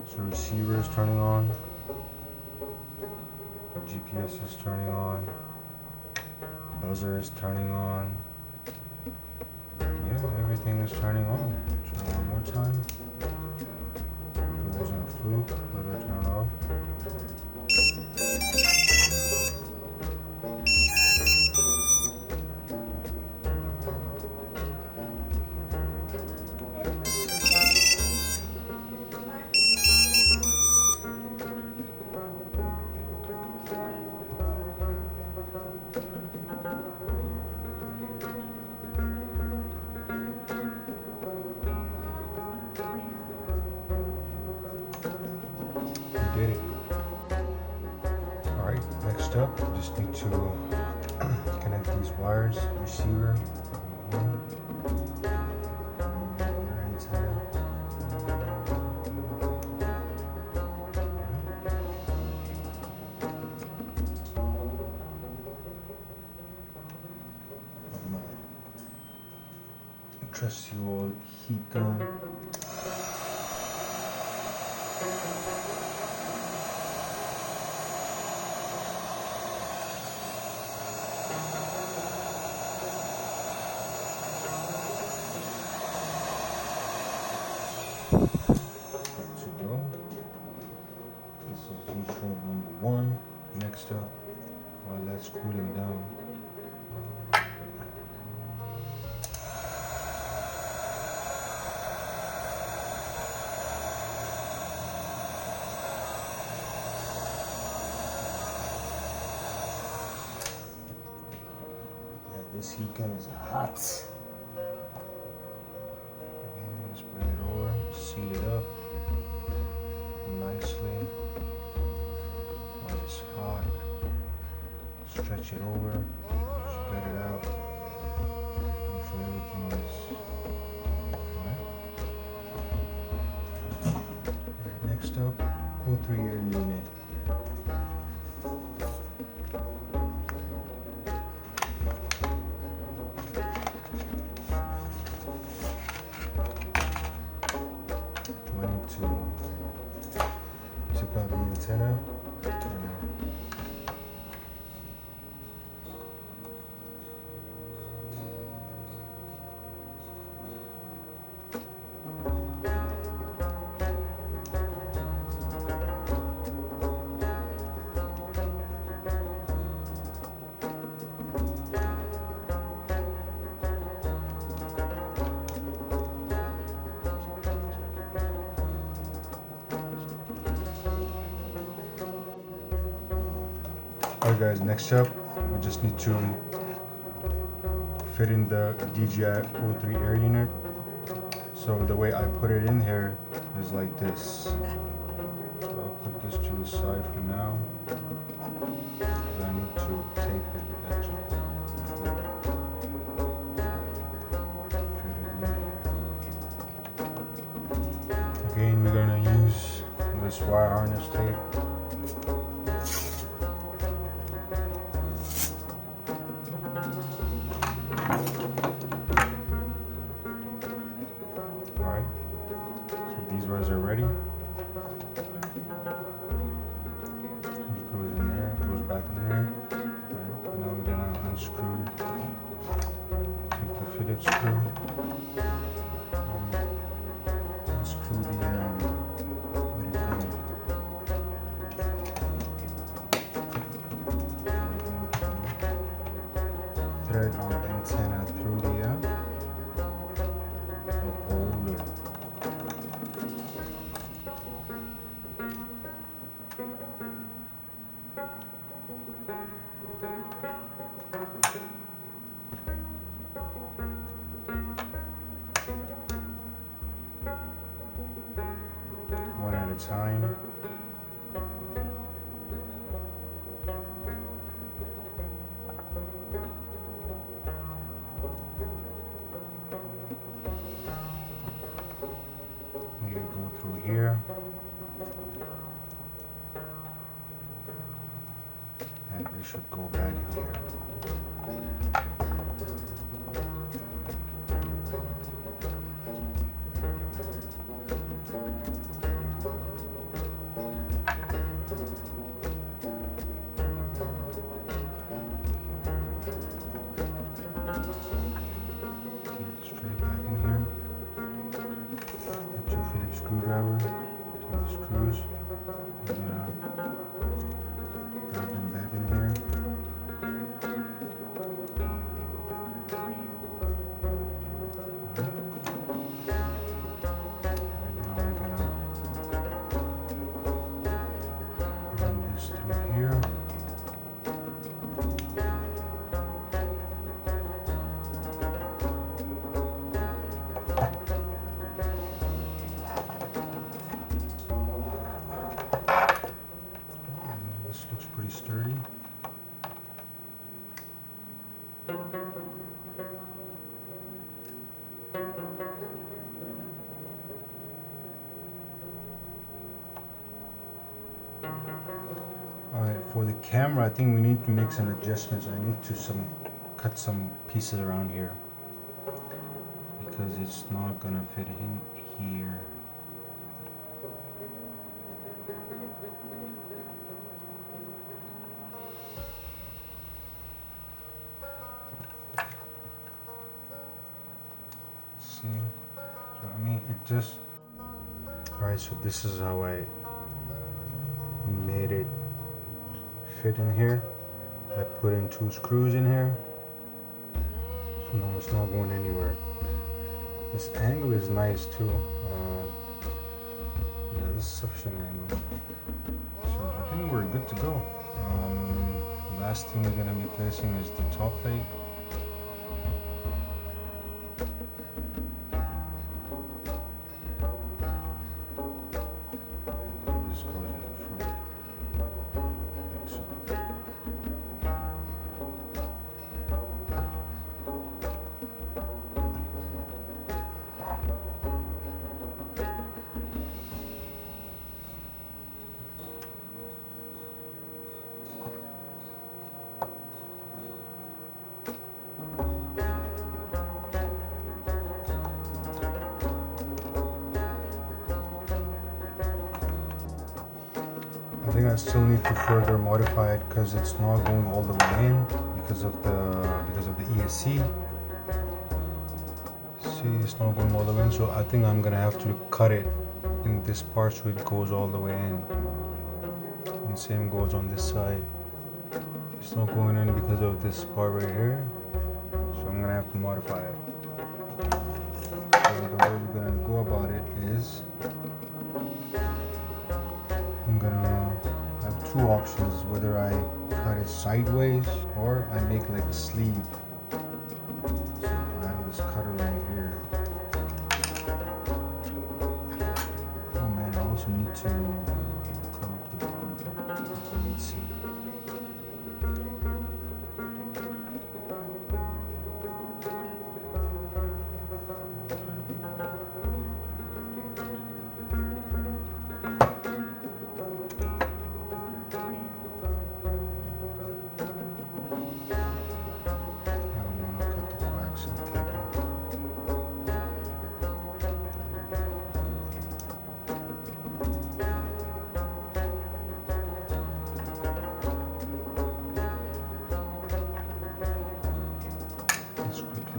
So receiver is turning on, GPS is turning on, buzzer is turning on. Yeah, everything is turning on. Try one more time. If it wasn't a fluke, let it turn off. Did it. Alright, next up, just need to connect these wires, receiver, antenna. My trusty old heat gun. Next up, while that's cooling down, yeah, this heat gun is hot. Okay, let's bring it over, seal it up nicely. While it's hot, stretch it over, spread it out, make sure everything is right. Next up, O3 Air Unit. Took out the antenna. Alright guys, next up, we just need to fit in the DJI O3 Air Unit. So the way I put it in here is like this. So I'll put this to the side for now. I need to tape it actually before fit it in here. Again, we're gonna use this wire harness tape. These wires are ready. It goes in there, it goes back in there. Right. Now we're gonna unscrew, take the Phillips screw, unscrew the thread our antenna through the holder. time. You go through here. And we should go back in here. Straight back in here. Get your Phillips screwdriver. Take the screws. Drop them back in here. Now we're gonna run this through here. This looks pretty sturdy. Alright, for the camera, I think we need to make some adjustments. I need to cut some pieces around here because it's not gonna fit in here. See, so I mean, it just. Alright, so this is how I made it fit in here. I put in 2 screws in here. So now it's not going anywhere. This angle is nice too. Yeah, this is sufficient angle. So I think we're good to go. Last thing we're gonna be placing is the top plate. I think I still need to further modify it because it's not going all the way in because of the ESC. See, it's not going all the way in, so I think I'm gonna have to cut it in this part so it goes all the way in. And same goes on this side. It's not going in because of this part right here, so I'm gonna have to modify it. So the way we're gonna go about it is I'm gonna have 2 options, whether I cut it sideways or I make like a sleeve. So I have this cutter right here. Oh man, I also need to cover up the bottom. Let me see.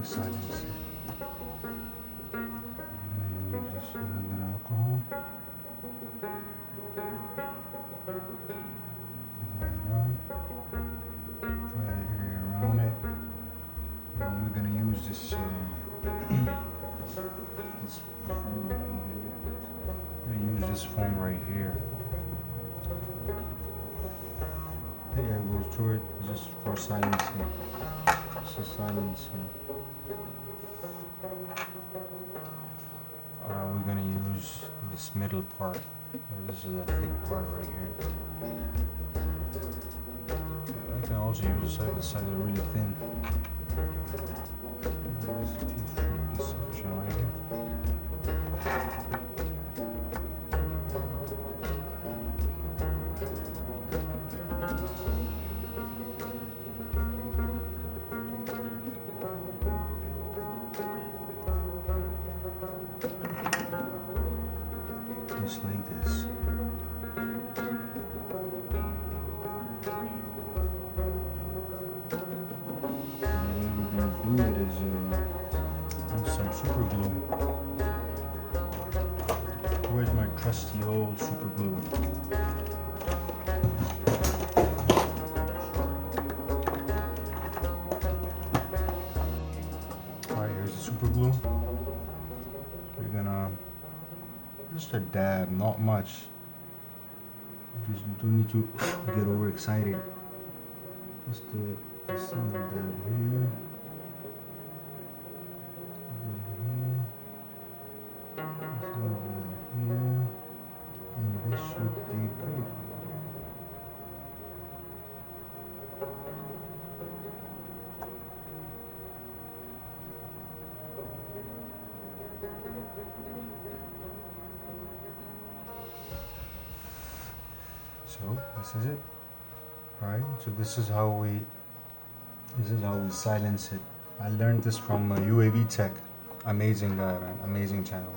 Silence. Use this a little bit of alcohol. Dry the area around it. And we're gonna use this this foam right here. We're gonna use this foam right here. The air goes through it just for silencing. This is silencing. We're gonna use this middle part. This is a thick part right here. I can also use the side. The sides are really thin. This section right here. Just like this. Glue it is some super glue. Where's my trusty old super glue? Alright, here's the super glue. We're gonna just a dab, not much. You just don't need to get overexcited. Just a single dab here. So this is it. Alright, so this is how we silence it. I learned this from UAV Tech. Amazing guy, man. Amazing channel.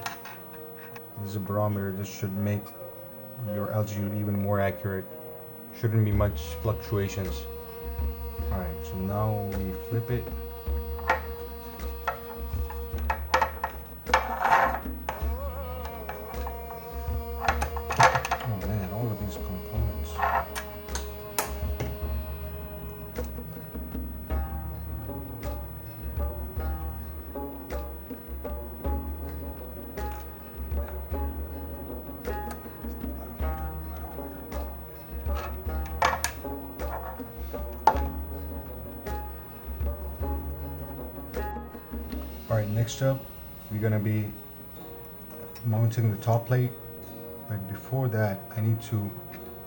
This is a barometer. This should make your altitude even more accurate. Shouldn't be much fluctuations. Alright, so now we flip it. Oh man, all of these components. Alright, next up, we're going to be mounting the top plate, but before that, I need to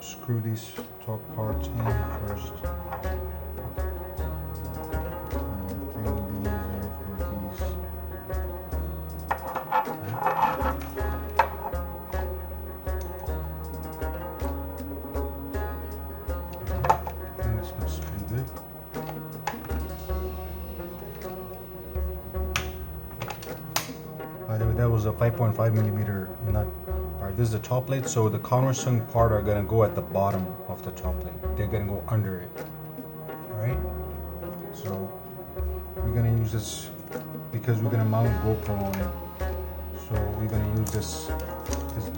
screw these top parts in first. By the way, that was a 5.5 millimeter nut. Alright, this is the top plate, so the countersunk part are gonna go at the bottom of the top plate. They're gonna go under it. Alright? So we're gonna use this because we're gonna mount GoPro on it. So we're gonna use this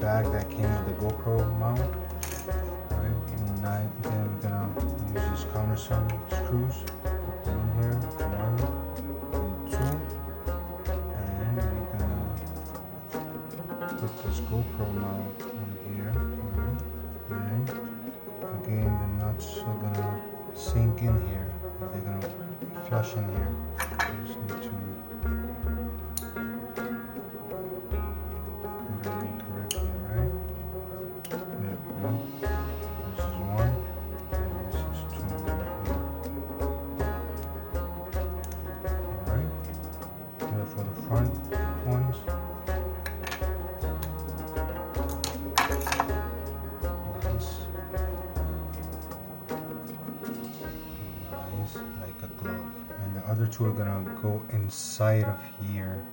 bag that came with the GoPro mount. Alright, and then we're gonna use these countersunk screws. Put them in here. 1 and 2. Put this GoPro mount on here, and again the nuts are gonna sink in here, they're gonna flush in here. You just need to put it in correctly, right? There we go. This is 1, and this is 2 right here. Alright, do that for the front ones. Like a glove, and the other two are gonna go inside of here.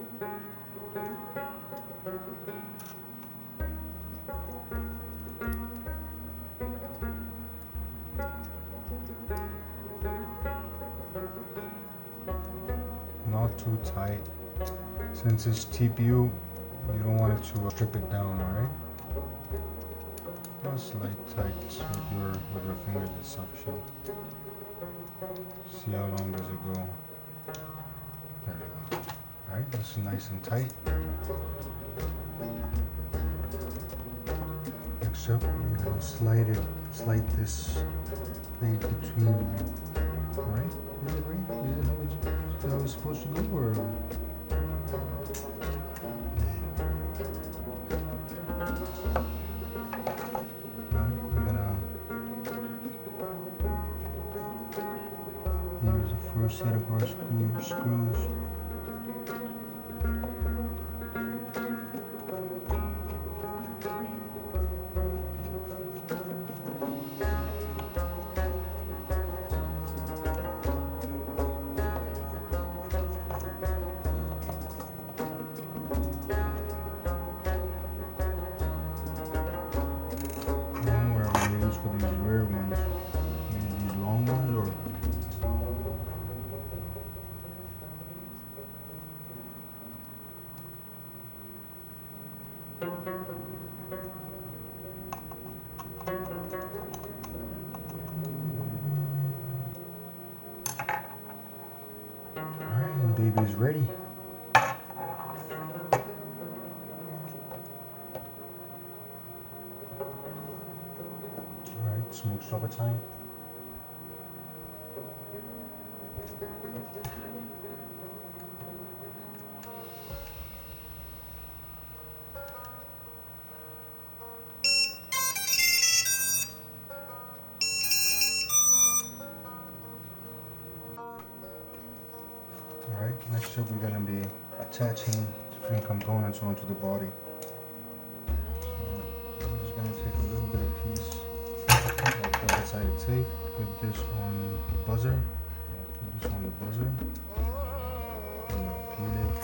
Not too tight. Since it's TPU, you don't want it to strip it down, alright? Just like tight with your fingers is sufficient. See how long does it go? There we go. Alright, this is nice and tight. Next up, we're gonna slide this plate between them. Alright? Is it right? Is it how it's supposed to go, or? first set of our screws. Alright, baby's ready. Alright, Smoox stopper time. Alright, next up we're going to be attaching different components onto the body. So I'm just going to take a little bit of piece of double-sided tape, put this on the buzzer, put this on the buzzer, and I'll peel it.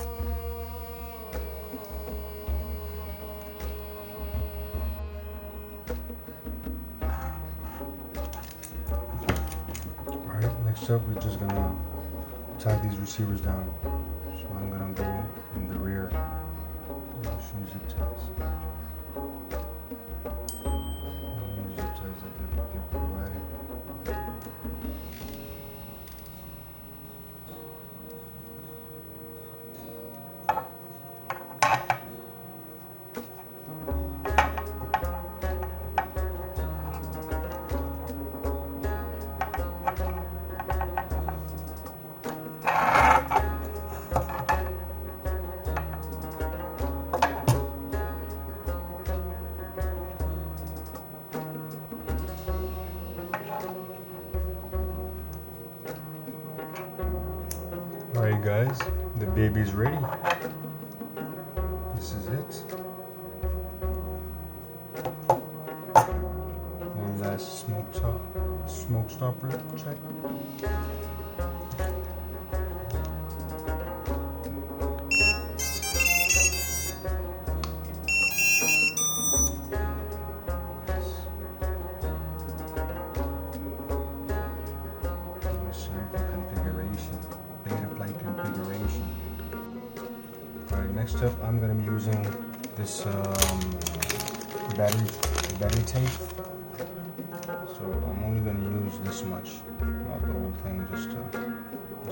Alright, next up we're just going to tie these receivers down. So I'm gonna go in the rear. Use zip ties. Zip ties that they provided. Alright guys, the baby's ready. This is it. One last smoke stopper check. Next up, I'm going to be using this battery tape. So I'm only going to use this much, not the whole thing, just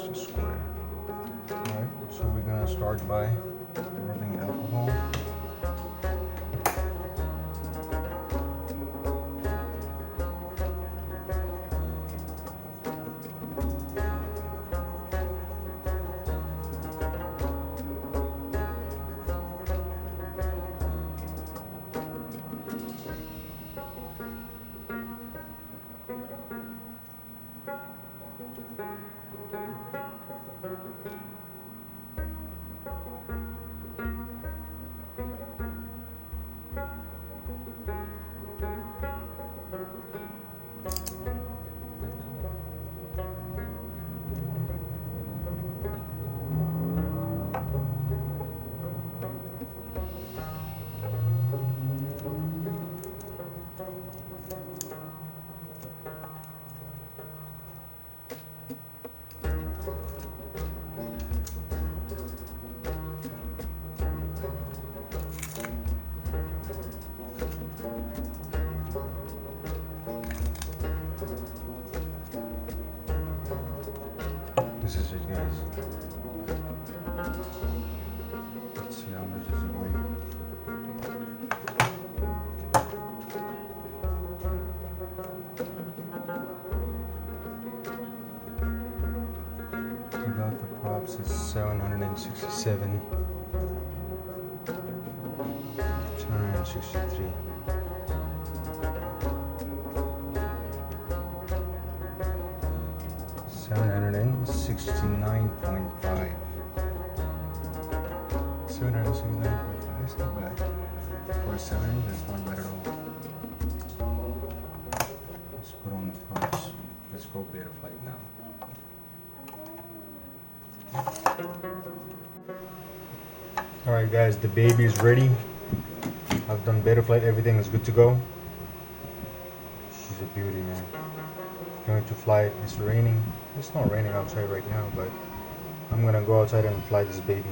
a square. Alright, so we're going to start by rubbing alcohol. This is it, guys. Let's see how much does it weigh. Without the props, it's 767. 763. 769.5. 769.5. That's not bad. For a 7, that's not bad at all. Let's put on the parts. Let's go beta flight now. Alright guys, the baby is ready. I've done beta flight, everything is good to go. She's a beauty, man. Going to fly it. It's raining. It's not raining outside right now, but I'm gonna go outside and fly this baby.